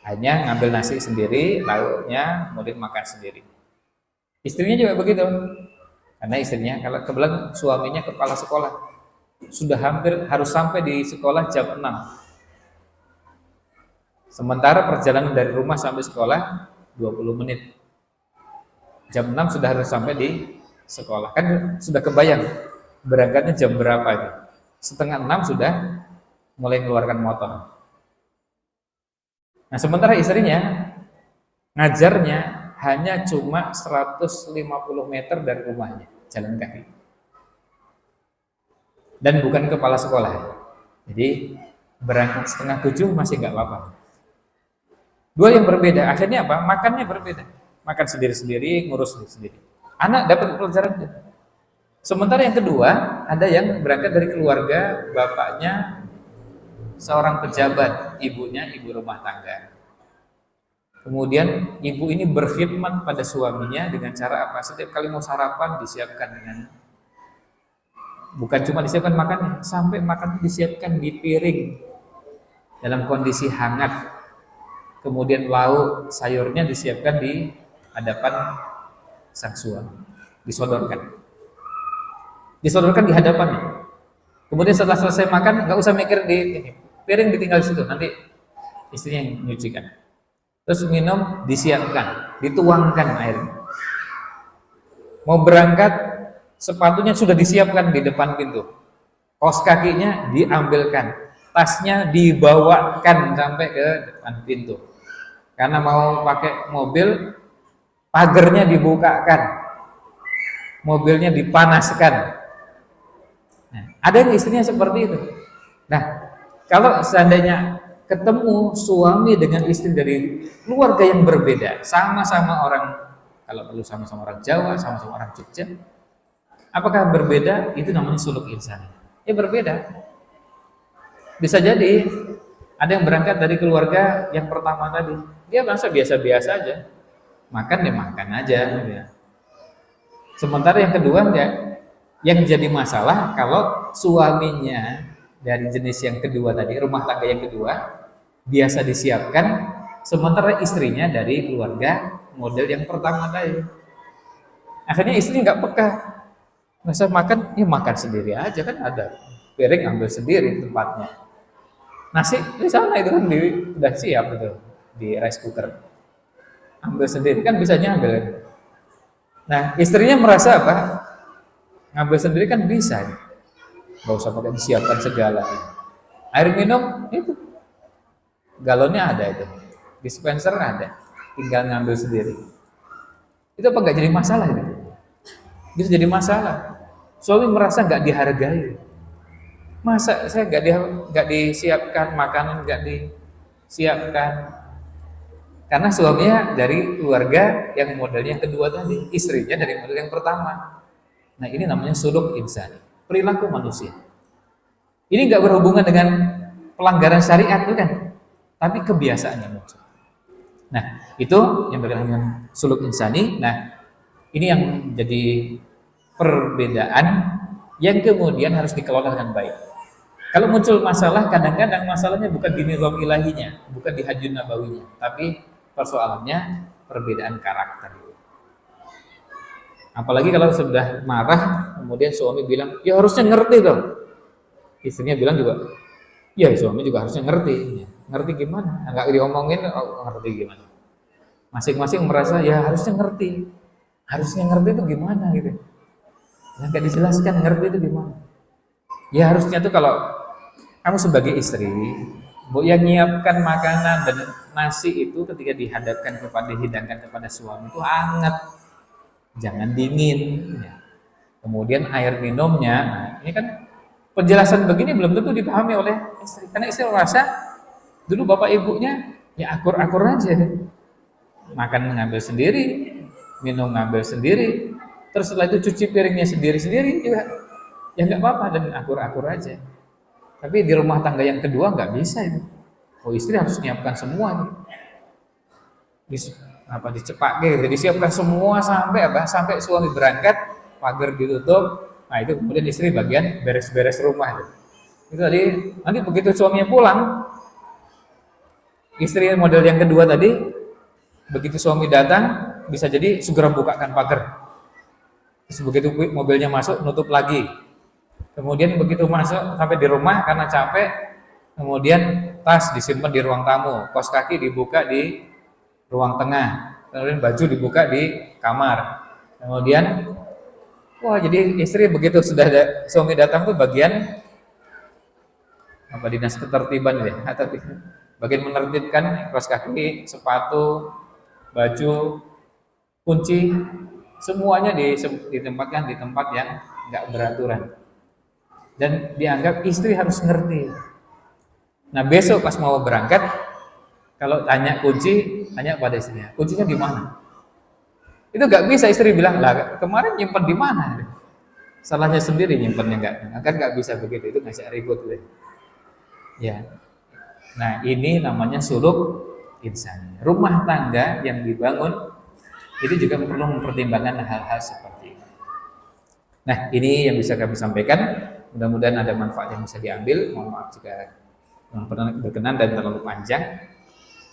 Hanya ngambil nasi sendiri, lauknya kemudian makan sendiri. Istrinya juga begitu. Karena istrinya, kalau kebetulan suaminya kepala sekolah, sudah hampir harus sampai di sekolah jam 6. Sementara perjalanan dari rumah sampai sekolah 20 menit. Jam 6 sudah harus sampai di sekolah. Kan sudah kebayang berangkatnya jam berapa itu. Setengah 6 sudah mulai mengeluarkan motor. Nah, sementara istrinya ngajarnya hanya cuma 150 meter dari rumahnya, jalan kaki. Dan bukan kepala sekolah. Jadi berangkat setengah 7 masih nggak apa-apa. Dua yang berbeda, akhirnya apa? Makannya berbeda. Makan sendiri-sendiri, ngurus sendiri-sendiri. Anak dapat pelajaran itu. Sementara yang kedua, ada yang berangkat dari keluarga, bapaknya seorang pejabat, ibunya ibu rumah tangga. Kemudian ibu ini berkhidmat pada suaminya dengan cara apa? Setiap kali mau sarapan disiapkan dengan, bukan cuma disiapkan makannya, sampai makan disiapkan di piring dalam kondisi hangat. Kemudian lauk sayurnya disiapkan di hadapan sang suami, disodorkan di hadapannya. Kemudian setelah selesai makan, nggak usah mikir di ini, piring ditinggal di situ, nanti istrinya yang nyucikan. Terus minum disiapkan, dituangkan airnya. Mau berangkat, sepatunya sudah disiapkan di depan pintu, kaos kakinya diambilkan, tasnya dibawakan sampai ke depan pintu. Karena mau pakai mobil, pagernya dibukakan, mobilnya dipanaskan. Nah, ada yang istrinya seperti itu. Nah, kalau seandainya ketemu suami dengan istri dari keluarga yang berbeda, sama-sama orang, kalau perlu sama-sama orang Jawa, sama-sama orang Jogja, apakah berbeda? Itu namanya suluk insani. Ya berbeda. Bisa jadi ada yang berangkat dari keluarga yang pertama tadi, dia merasa biasa-biasa aja, makan ya makan aja. Ya. Sementara yang kedua enggak. Yang jadi masalah kalau suaminya dari jenis yang kedua tadi, rumah tangga yang kedua, biasa disiapkan, sementara istrinya dari keluarga model yang pertama tadi. Akhirnya istri nggak peka, masa makan, ya makan sendiri aja kan, ada piring ambil sendiri tempatnya. Nasi di sana itu kan udah siap itu di rice cooker, ambil sendiri kan, bisa nyambil. Nah, istrinya merasa apa? Ngambil sendiri kan bisa, nggak usah pakai disiapkan segala. Air minum itu galonnya ada, itu dispenser ada, tinggal ngambil sendiri. Itu apa nggak jadi masalah itu? Bisa jadi masalah. Suami merasa nggak dihargai. Masa saya nggak disiapkan makanan, nggak disiapkan? Karena suaminya dari keluarga yang modelnya yang kedua tadi, istrinya dari model yang pertama. Nah, ini namanya suluk insani, perilaku manusia. Ini nggak berhubungan dengan pelanggaran syariat, bukan, tapi kebiasaan yang muncul. Nah, itu yang berkaitan dengan suluk insani. Nah, ini yang jadi perbedaan yang kemudian harus dikelola dengan baik. Kalau muncul masalah, kadang-kadang masalahnya bukan di nizam ilahinya, bukan di hadis nabawinya, tapi persoalannya perbedaan karakter. Apalagi kalau sudah marah, kemudian suami bilang, ya harusnya ngerti dong. Istrinya bilang juga, ya suami juga harusnya ngerti. Ngerti gimana? Enggak diomongin, oh, ngerti gimana? Masing-masing merasa, ya harusnya ngerti. Harusnya ngerti itu gimana gitu. Enggak dijelaskan ngerti itu gimana. Ya harusnya tuh kalau kamu sebagai istri, Bu, yang nyiapkan makanan dan nasi itu ketika dihidangkan kepada suami itu hangat, jangan dingin. Ya. Kemudian air minumnya, nah ini kan penjelasan begini belum tentu dipahami oleh istri, karena istri merasa dulu bapak ibunya ya akur-akur aja deh. Makan ngambil sendiri, minum ngambil sendiri, terus setelah itu cuci piringnya sendiri-sendiri juga, ya nggak apa-apa dan akur-akur aja. Tapi di rumah tangga yang kedua nggak bisa itu. Oh, istri harus menyiapkan semua itu. Dicepak gitu, disiapkan semua sampai apa? Sampai suami berangkat, pagar ditutup. Nah itu kemudian istri bagian beres-beres rumah itu. Itu tadi nanti begitu suaminya pulang, istri model yang kedua tadi, begitu suami datang, bisa jadi segera bukakan pagar. Terus begitu mobilnya masuk, nutup lagi. Kemudian begitu masuk sampai di rumah karena capek, kemudian tas disimpan di ruang tamu, kos kaki dibuka di ruang tengah, kemudian baju dibuka di kamar. Kemudian, wah jadi istri begitu sudah ada suami datang tuh bagian apa dinas ketertiban ya, atau bagian menertibkan kos kaki, sepatu, baju, kunci, semuanya ditempatkan di tempat yang nggak beraturan. Dan dianggap istri harus ngerti. Nah besok pas mau berangkat, kalau tanya kunci, tanya pada istrinya, kuncinya di mana? Itu nggak bisa istri bilang, lah kemarin nyimpen di mana? Salahnya sendiri nyimpennya nggak bisa begitu, itu ngajak ribut. Ya, nah ini namanya suluk insan. Rumah tangga yang dibangun itu juga perlu mempertimbangkan hal-hal seperti ini. Nah ini yang bisa kami sampaikan. Mudah-mudahan ada manfaat yang bisa diambil. Mohon maaf jika berkenan dan terlalu panjang.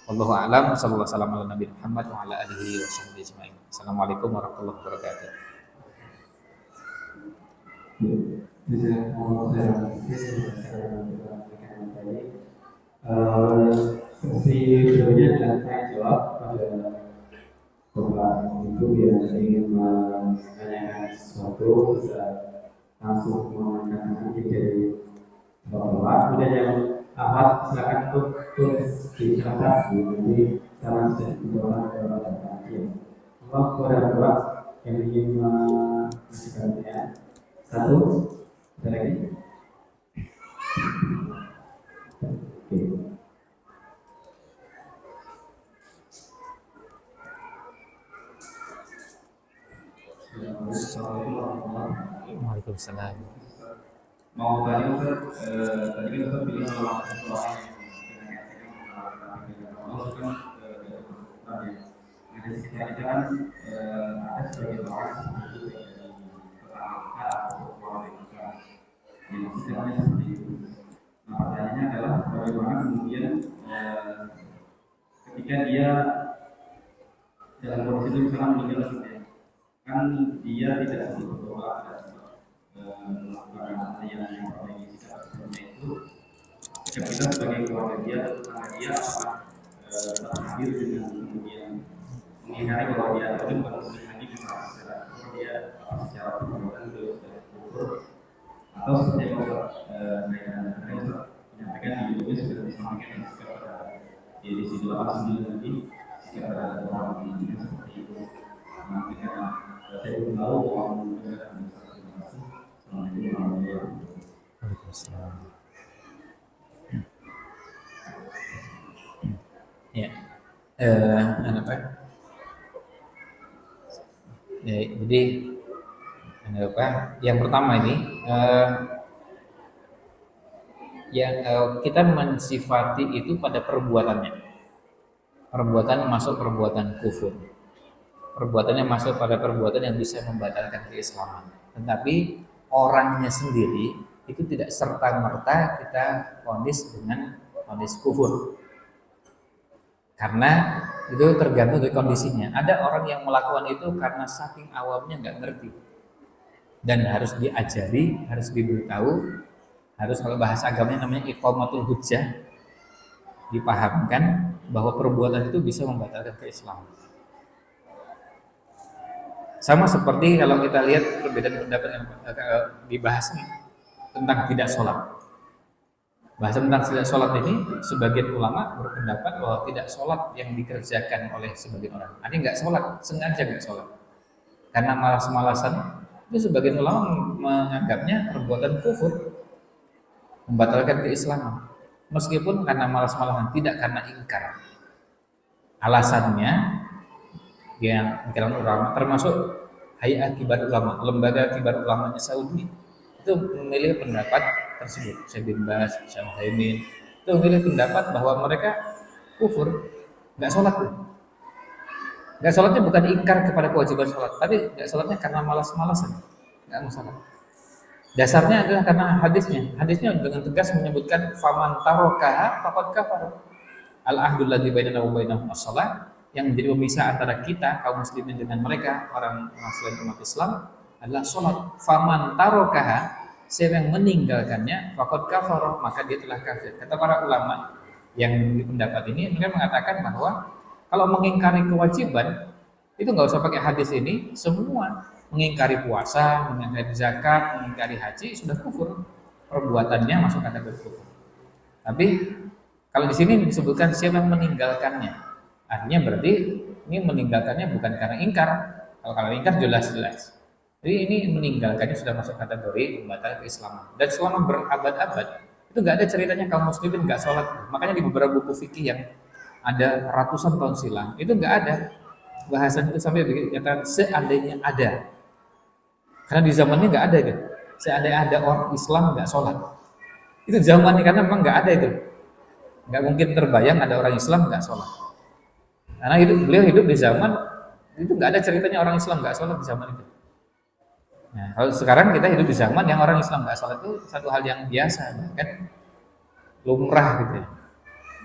Wallahu a'lam. Sallallahu alaihi wasallam ala Nabi Muhammad wa ala alihi washabbihi ajmain. Assalamualaikum warahmatullahi wabarakatuh. Sesi berikutnya adalah tanya jawab pada Bapak Ibu yang ingin menanyakan sesuatu bisa langsung mengangkat tangan dari Bapak. Kemudian yang awal silakan untuk tulis di kertas nanti saran sudah dibawa ke Bapak. Kalau kepada Bapak yang ingin mengajukan pertanyaan, satu, ada lagi. Oke. Waalaikumsalam. Mau tanya Ustaz, tadi kan Ustaz bilang kalau ada sekitar jalan ada sebagian orang seperti itu dari tetangga atau keluarga yang istilahnya seperti itu. Nah pertanyaannya adalah bagaimana kemudian ketika dia dalam kondisi itu misalnya meninggal kan dia tidak berdoa, tidak melakukan hal yang memperbaiki sikap seperti itu. Jika kita sebagai keluarga dia atau tetangga dia apakah tetap hadir dengan kemudian mengingkari bahwa dia itu bukan muslim lagi misalnya dia secara perbuatan itu sudah kubur atau seperti yang saya menyampaikan di YouTube sudah disampaikan kepada diri situ apa sendiri nanti kepada orang ini seperti itu. Nanti karena saya belum tahu mau mendengar Ya, apa? Ya, jadi apa? Yang pertama ini, kita mensifati itu pada perbuatannya. Perbuatan masuk perbuatan kufur. Perbuatannya masuk pada perbuatan yang bisa membatalkan keislaman. Tetapi orangnya sendiri itu tidak serta-merta kita vonis dengan vonis kufur. Karena itu tergantung dari kondisinya. Ada orang yang melakukan itu karena saking awamnya nggak ngerti. Dan harus diajari, harus diberitahu, harus kalau bahasa agamanya namanya iqamatul hujjah, dipahamkan bahwa perbuatan itu bisa membatalkan keislaman. Sama seperti kalau kita lihat perbedaan pendapat yang dibahas tentang tidak sholat. Bahasa tentang tidak sholat ini, sebagian ulama berpendapat bahwa tidak sholat yang dikerjakan oleh sebagian orang. Ada nggak sholat, sengaja nggak sholat, karena malas-malasan, itu sebagian ulama menganggapnya perbuatan kufur, membatalkan keislaman. Meskipun karena malas-malasan, tidak karena ingkar. Alasannya, yang pikiran ulama termasuk Hayat Kibar Ulama, lembaga kibar ulamanya Saudi itu memilih pendapat tersebut. Syekh bin Baz, Syekh Muhaimin itu memilih pendapat bahwa mereka kufur, nggak sholat tuh. Nggak sholatnya bukan ingkar kepada kewajiban sholat, tapi nggak sholatnya karena malas-malasan, nggak mau sholat. Dasarnya adalah karena hadisnya. Hadisnya dengan tegas menyebutkan faman tarokaha faqad kafar. Al ahdul ladzi bainana wa bainahum as-shalah, yang menjadi pemisah antara kita kaum muslimin dengan mereka orang selain umat Islam adalah sholat. Faman tarokaha, siapa yang meninggalkannya faqad kafar, maka dia telah kafir. Kata para ulama yang pendapat ini, mereka mengatakan bahwa kalau mengingkari kewajiban itu nggak usah pakai hadis ini, semua mengingkari puasa, mengingkari zakat, mengingkari haji sudah kufur, perbuatannya masuk kategori kufur. Tapi kalau di sini disebutkan siapa yang meninggalkannya, artinya berarti ini meninggalkannya bukan karena ingkar. Kalau ingkar jelas-jelas. Jadi ini meninggalkannya sudah masuk kategori pembatal keislaman. Dan selama berabad-abad itu nggak ada ceritanya kaum muslimin nggak sholat. Makanya di beberapa buku fikih yang ada ratusan tahun silam itu nggak ada bahasan itu sampai dikatakan seandainya ada, karena di zamannya nggak ada kan, seandainya ada orang Islam nggak sholat, itu zamannya karena memang nggak ada itu, nggak mungkin terbayang ada orang Islam nggak sholat, karena beliau hidup di zaman itu nggak ada ceritanya orang Islam nggak sholat di zaman itu. Nah, kalau sekarang kita hidup di zaman yang orang Islam nggak sholat itu satu hal yang biasa, bahkan lumrah gitu ya.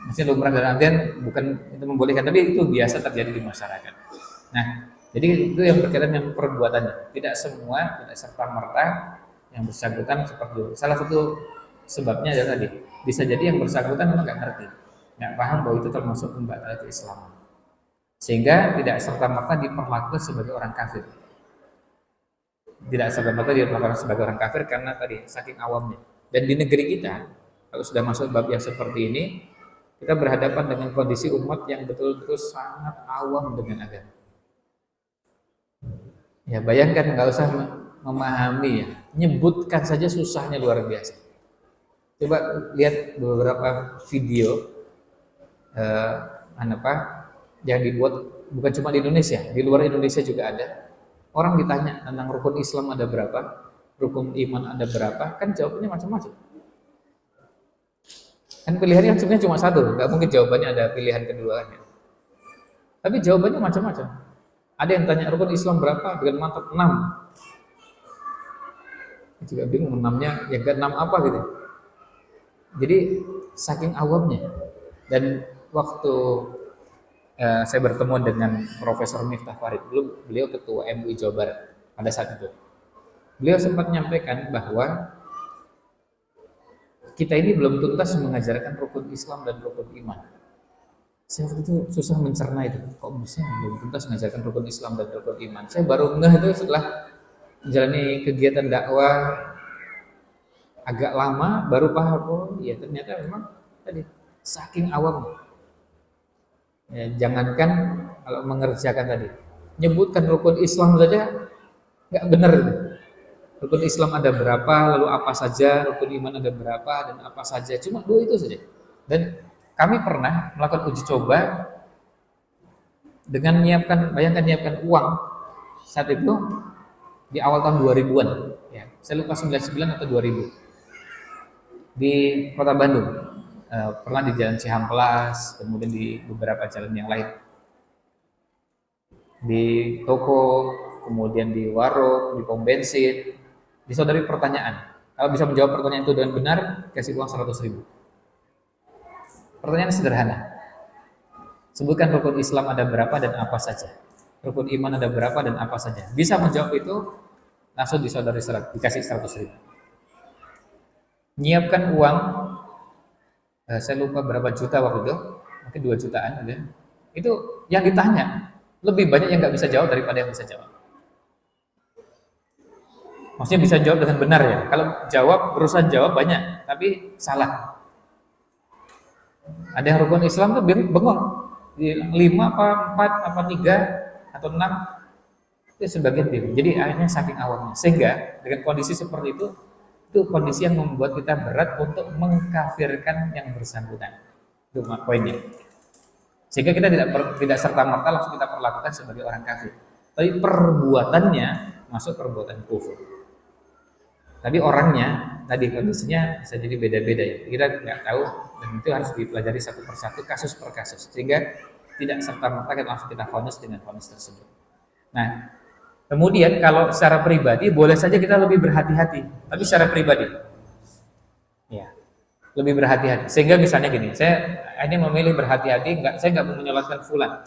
Maksudnya lumrah dalam artian bukan itu membolehkan, tapi itu biasa terjadi di masyarakat. Nah, jadi itu yang berkaitan dengan perbuatannya. Tidak semua, tidak serta merta yang bersangkutan seperti itu. Salah satu sebabnya adalah tadi, bisa jadi yang bersangkutan memang nggak ngerti, nggak paham bahwa itu termasuk pembatal keislaman, sehingga tidak serta merta diperlakukan sebagai orang kafir. Tidak serta merta diperlakukan sebagai orang kafir karena tadi saking awamnya. Dan di negeri kita, kalau sudah masuk bab yang seperti ini, kita berhadapan dengan kondisi umat yang betul-betul sangat awam dengan agama. Ya bayangkan, nggak usah memahami ya, menyebutkan saja susahnya luar biasa. Coba lihat beberapa video yang dibuat bukan cuma di Indonesia, di luar Indonesia juga ada. Orang ditanya tentang rukun Islam ada berapa, rukun iman ada berapa, kan jawabannya macam-macam. Kan pilihannya sebenarnya cuma satu, nggak mungkin jawabannya ada pilihan kedua kan. Tapi jawabannya macam-macam. Ada yang tanya rukun Islam berapa, dengan mantap 6. Juga bingung 6-nya, yang ke-6 apa gitu. Jadi saking awamnya. Dan waktu saya bertemu dengan Profesor Miftah Farid, beliau ketua MUI Jawa Barat pada saat itu. Beliau sempat menyampaikan bahwa kita ini belum tuntas mengajarkan rukun Islam dan rukun iman. Saya waktu itu susah mencerna itu, kok bisa belum tuntas mengajarkan rukun Islam dan rukun iman. Saya baru ngeh itu setelah menjalani kegiatan dakwah agak lama, baru paham, oh iya ternyata memang tadi saking awam. Ya, jangankan kalau mengerjakan tadi, nyebutkan rukun Islam saja nggak benar. Rukun Islam ada berapa, lalu apa saja, rukun iman ada berapa, dan apa saja. Cuma 2 itu saja. Dan kami pernah melakukan uji coba dengan bayangkan nyiapkan uang saat itu di awal tahun 2000-an. Ya, saya lupa 99 atau 2000. Di kota Bandung. Pernah di Jalan Cihamplas, kemudian di beberapa jalan yang lain. Di toko, kemudian di warung, di pom bensin. Disodori pertanyaan. Kalau bisa menjawab pertanyaan itu dengan benar, kasih uang 100.000. Pertanyaan sederhana. Sebutkan rukun Islam ada berapa dan apa saja. Rukun iman ada berapa dan apa saja. Bisa menjawab itu, langsung disodori dikasih 100.000. Nyiapkan uang, saya lupa berapa juta waktu itu, mungkin 2 jutaan ada. Itu yang ditanya lebih banyak yang nggak bisa jawab daripada yang bisa jawab. Maksudnya bisa jawab dengan benar ya. Kalau berusaha jawab banyak, tapi salah. Ada yang rukun Islam tuh bengong. 5 apa 4 apa 3 atau 6 itu sebagian bingung. Jadi akhirnya saking awamnya. Sehingga dengan kondisi seperti itu kondisi yang membuat kita berat untuk mengkafirkan yang bersangkutan. Itu poinnya. Sehingga kita tidak serta merta langsung kita perlakukan sebagai orang kafir. tapi perbuatannya masuk perbuatan kufur. Tapi orangnya tadi kondisinya bisa jadi beda-beda ya. Kita nggak tahu dan itu harus dipelajari satu persatu kasus per kasus sehingga tidak serta-merta kita langsung kita vonis dengan vonis tersebut. Nah, kemudian kalau secara pribadi boleh saja kita lebih berhati-hati, tapi secara pribadi, ya lebih berhati-hati. Sehingga misalnya gini, saya ini memilih berhati-hati, saya nggak menyolatkan fulan,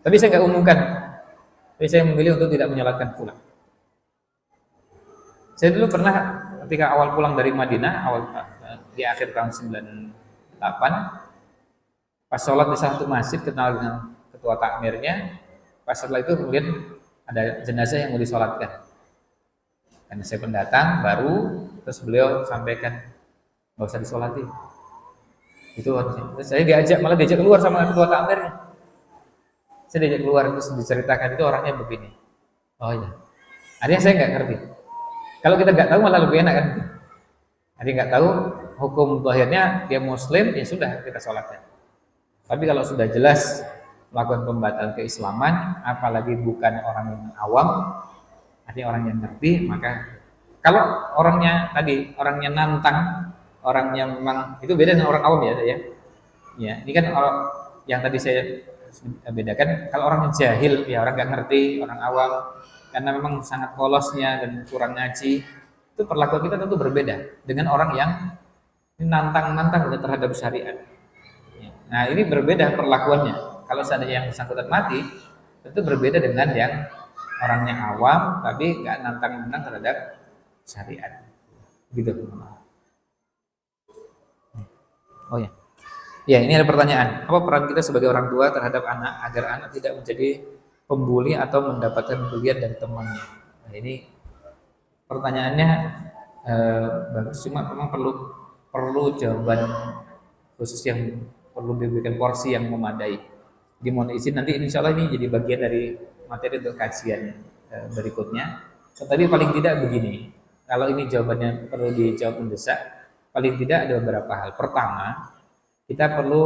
tapi saya nggak umumkan, tapi saya memilih untuk tidak menyolatkan fulan. Saya dulu pernah ketika awal pulang dari Madinah, di akhir tahun 98, pas sholat di satu masjid kenal dengan ketua takmirnya, pas setelah itu kemudian ada jenazah yang mau disolatkan. Karena saya pendatang baru, terus beliau sampaikan nggak usah disolati. Itu terus saya malah diajak keluar sama ketua takmirnya. Saya diajak keluar terus diceritakan itu orangnya begini. Oh iya, artinya saya nggak ngerti. Kalau kita nggak tahu malah lebih enak kan? Jadi nggak tahu hukum zahirnya dia muslim ya sudah kita sholatkan. Tapi kalau sudah jelas melakukan pembatalan keislaman, apalagi bukan orang yang awam, artinya orang yang ngerti, maka kalau orangnya nantang, orangnya memang itu beda dengan orang awam ya. Ya, ini kan orang yang tadi saya bedakan. Kalau orang yang jahil ya orang nggak ngerti, orang awam karena memang sangat polosnya dan kurang ngaji, itu perlakuan kita tentu berbeda dengan orang yang nantang terhadap syariat. Nah ini berbeda perlakuannya. Kalau seandainya yang bersangkutan mati, tentu berbeda dengan yang orangnya awam tapi nggak nantang terhadap syariat. Gitu. Oh ya. Ya ini ada pertanyaan. Apa peran kita sebagai orang tua terhadap anak agar anak tidak menjadi pembuli atau mendapatkan bulian dari temannya? Nah, ini pertanyaannya bagus, cuma memang perlu jawaban khusus yang perlu diberikan porsi yang memadai. Jadi mohon izin nanti insya Allah ini jadi bagian dari materi untuk kajian berikutnya. Tetapi paling tidak begini, kalau ini jawabannya perlu dijawab mendesak, paling tidak ada beberapa hal. Pertama, kita perlu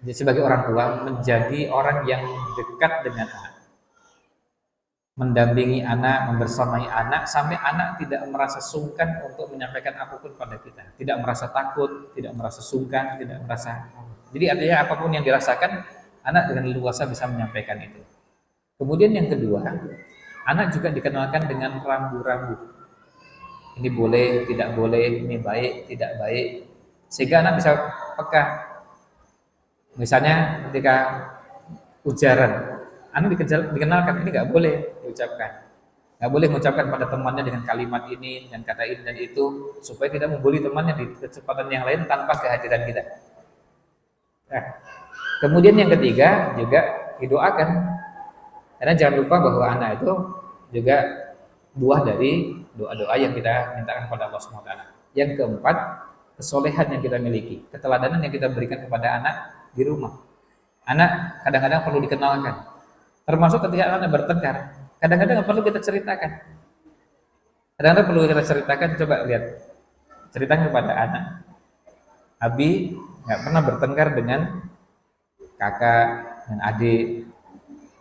sebagai orang tua menjadi orang yang dekat dengan anak, mendampingi anak, membersamai anak sampai anak tidak merasa sungkan untuk menyampaikan apapun pada kita, tidak merasa takut, tidak merasa sungkan, tidak merasa. Jadi artinya apapun yang dirasakan, anak dengan leluasa bisa menyampaikan itu. Kemudian yang kedua, anak juga dikenalkan dengan rambu-rambu. Ini boleh, tidak boleh, ini baik, tidak baik, sehingga anak bisa peka. Misalnya ketika ujaran, anak dikenalkan ini nggak boleh diucapkan, nggak boleh mengucapkan pada temannya dengan kalimat ini, dengan kata ini dan itu, supaya tidak membuli temannya di kesempatan yang lain tanpa kehadiran kita. Nah, kemudian yang ketiga juga didoakan, karena jangan lupa bahwa anak itu juga buah dari doa-doa yang kita mintakan kepada Allah SWT. Yang keempat, kesolehan yang kita miliki, keteladanan yang kita berikan kepada anak di rumah. Anak kadang-kadang perlu dikenalkan, termasuk ketika anak bertengkar. Kadang-kadang perlu kita ceritakan. Kadang-kadang perlu kita ceritakan. Coba lihat, ceritakan kepada anak. Abi nggak pernah bertengkar dengan kakak dan adik.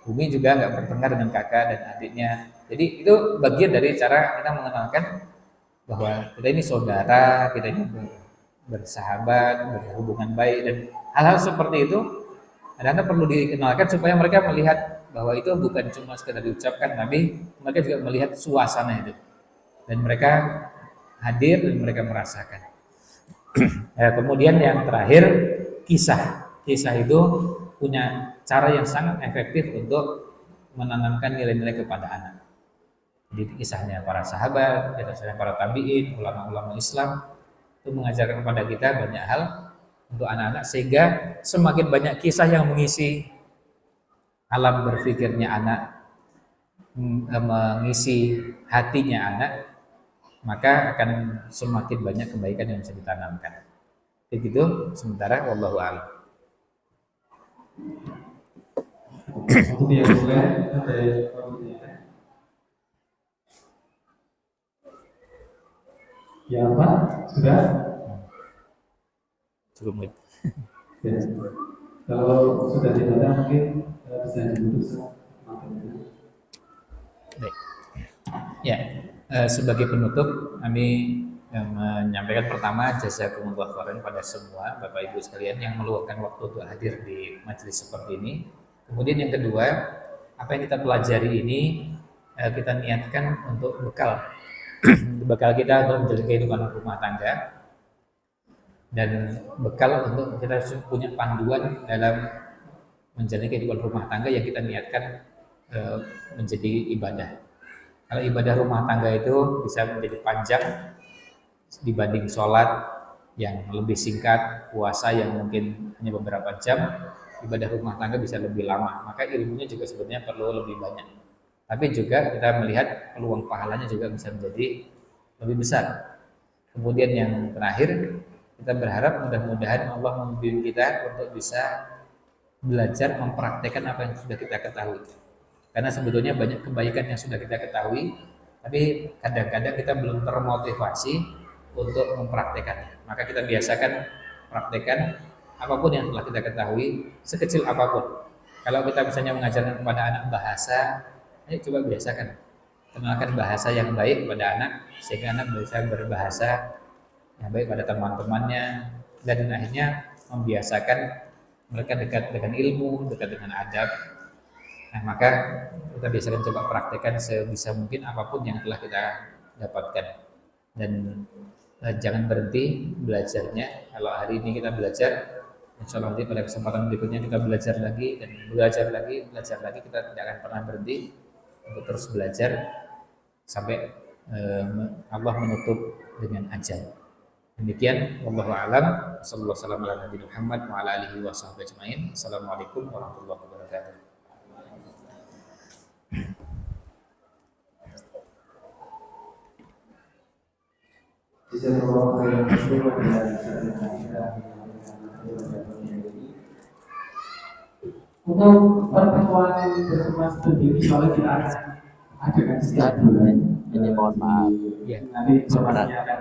Umi juga nggak bertengkar dengan kakak dan adiknya. Jadi itu bagian dari cara kita mengenalkan bahwa kita ini saudara, kita ini bersahabat, berhubungan baik, dan hal-hal seperti itu kadang-kadang perlu dikenalkan supaya mereka melihat bahwa itu bukan cuma sekedar diucapkan, tapi mereka juga melihat suasana itu dan mereka hadir dan mereka merasakan. Ya, kemudian yang terakhir, kisah itu punya cara yang sangat efektif untuk menanamkan nilai-nilai kepada anak. Jadi kisahnya para sahabat, kisahnya para tabi'in, ulama-ulama Islam itu mengajarkan kepada kita banyak hal untuk anak-anak, sehingga semakin banyak kisah yang mengisi alam berpikirnya anak, mengisi hatinya anak, maka akan semakin banyak kebaikan yang bisa ditanamkan. Begitu sementara wallahu a'lam. Ya Pak, sudah? Cukup. Ya. Kalau sudah tidak ada mungkin bisa ditutup materinya. Baik. Ya, sebagai penutup kami menyampaikan pertama jazakumullah khairan pada semua Bapak Ibu sekalian yang meluangkan waktu untuk hadir di majelis seperti ini. Kemudian yang kedua, apa yang kita pelajari ini kita niatkan untuk bekal kita untuk menjalani kehidupan rumah tangga dan bekal untuk kita punya panduan dalam menjalani kehidupan rumah tangga yang kita niatkan menjadi ibadah. Kalau ibadah rumah tangga itu bisa menjadi panjang dibanding sholat yang lebih singkat, puasa yang mungkin hanya beberapa jam, ibadah rumah tangga bisa lebih lama. Maka ilmunya juga sebenarnya perlu lebih banyak. Tapi juga kita melihat peluang pahalanya juga bisa menjadi lebih besar. Kemudian yang terakhir, kita berharap mudah-mudahan Allah membimbing kita untuk bisa belajar mempraktekkan apa yang sudah kita ketahui. Karena sebetulnya banyak kebaikan yang sudah kita ketahui, tapi kadang-kadang kita belum termotivasi untuk mempraktekannya. Maka kita biasakan praktekkan apapun yang telah kita ketahui, sekecil apapun. Kalau kita misalnya mengajarkan kepada anak bahasa, ayo coba biasakan. Kenalkan bahasa yang baik kepada anak, sehingga anak bisa berbahasa yang baik pada teman-temannya, dan akhirnya membiasakan mereka dekat dengan ilmu, dekat dengan adab. Nah, maka kita biasakan coba praktekkan sebisa mungkin apapun yang telah kita dapatkan. Dan jangan berhenti belajarnya. Kalau hari ini kita belajar, insya Allah nanti pada kesempatan berikutnya kita belajar lagi dan belajar lagi. Kita tidak akan pernah berhenti untuk terus belajar sampai Allah menutup dengan ajal. Demikian, wallahu a'lam. Sallallahu alaihi wasallam ala nabiyina Muhammad wa ala alihi wa sahbihi ajmain. Assalamualaikum warahmatullahi wabarakatuh. Untuk pertemuan bersama sendiri, kalau kita akan adakan Ustaz, ini mohon maaf. Ya. nanti informasinya akan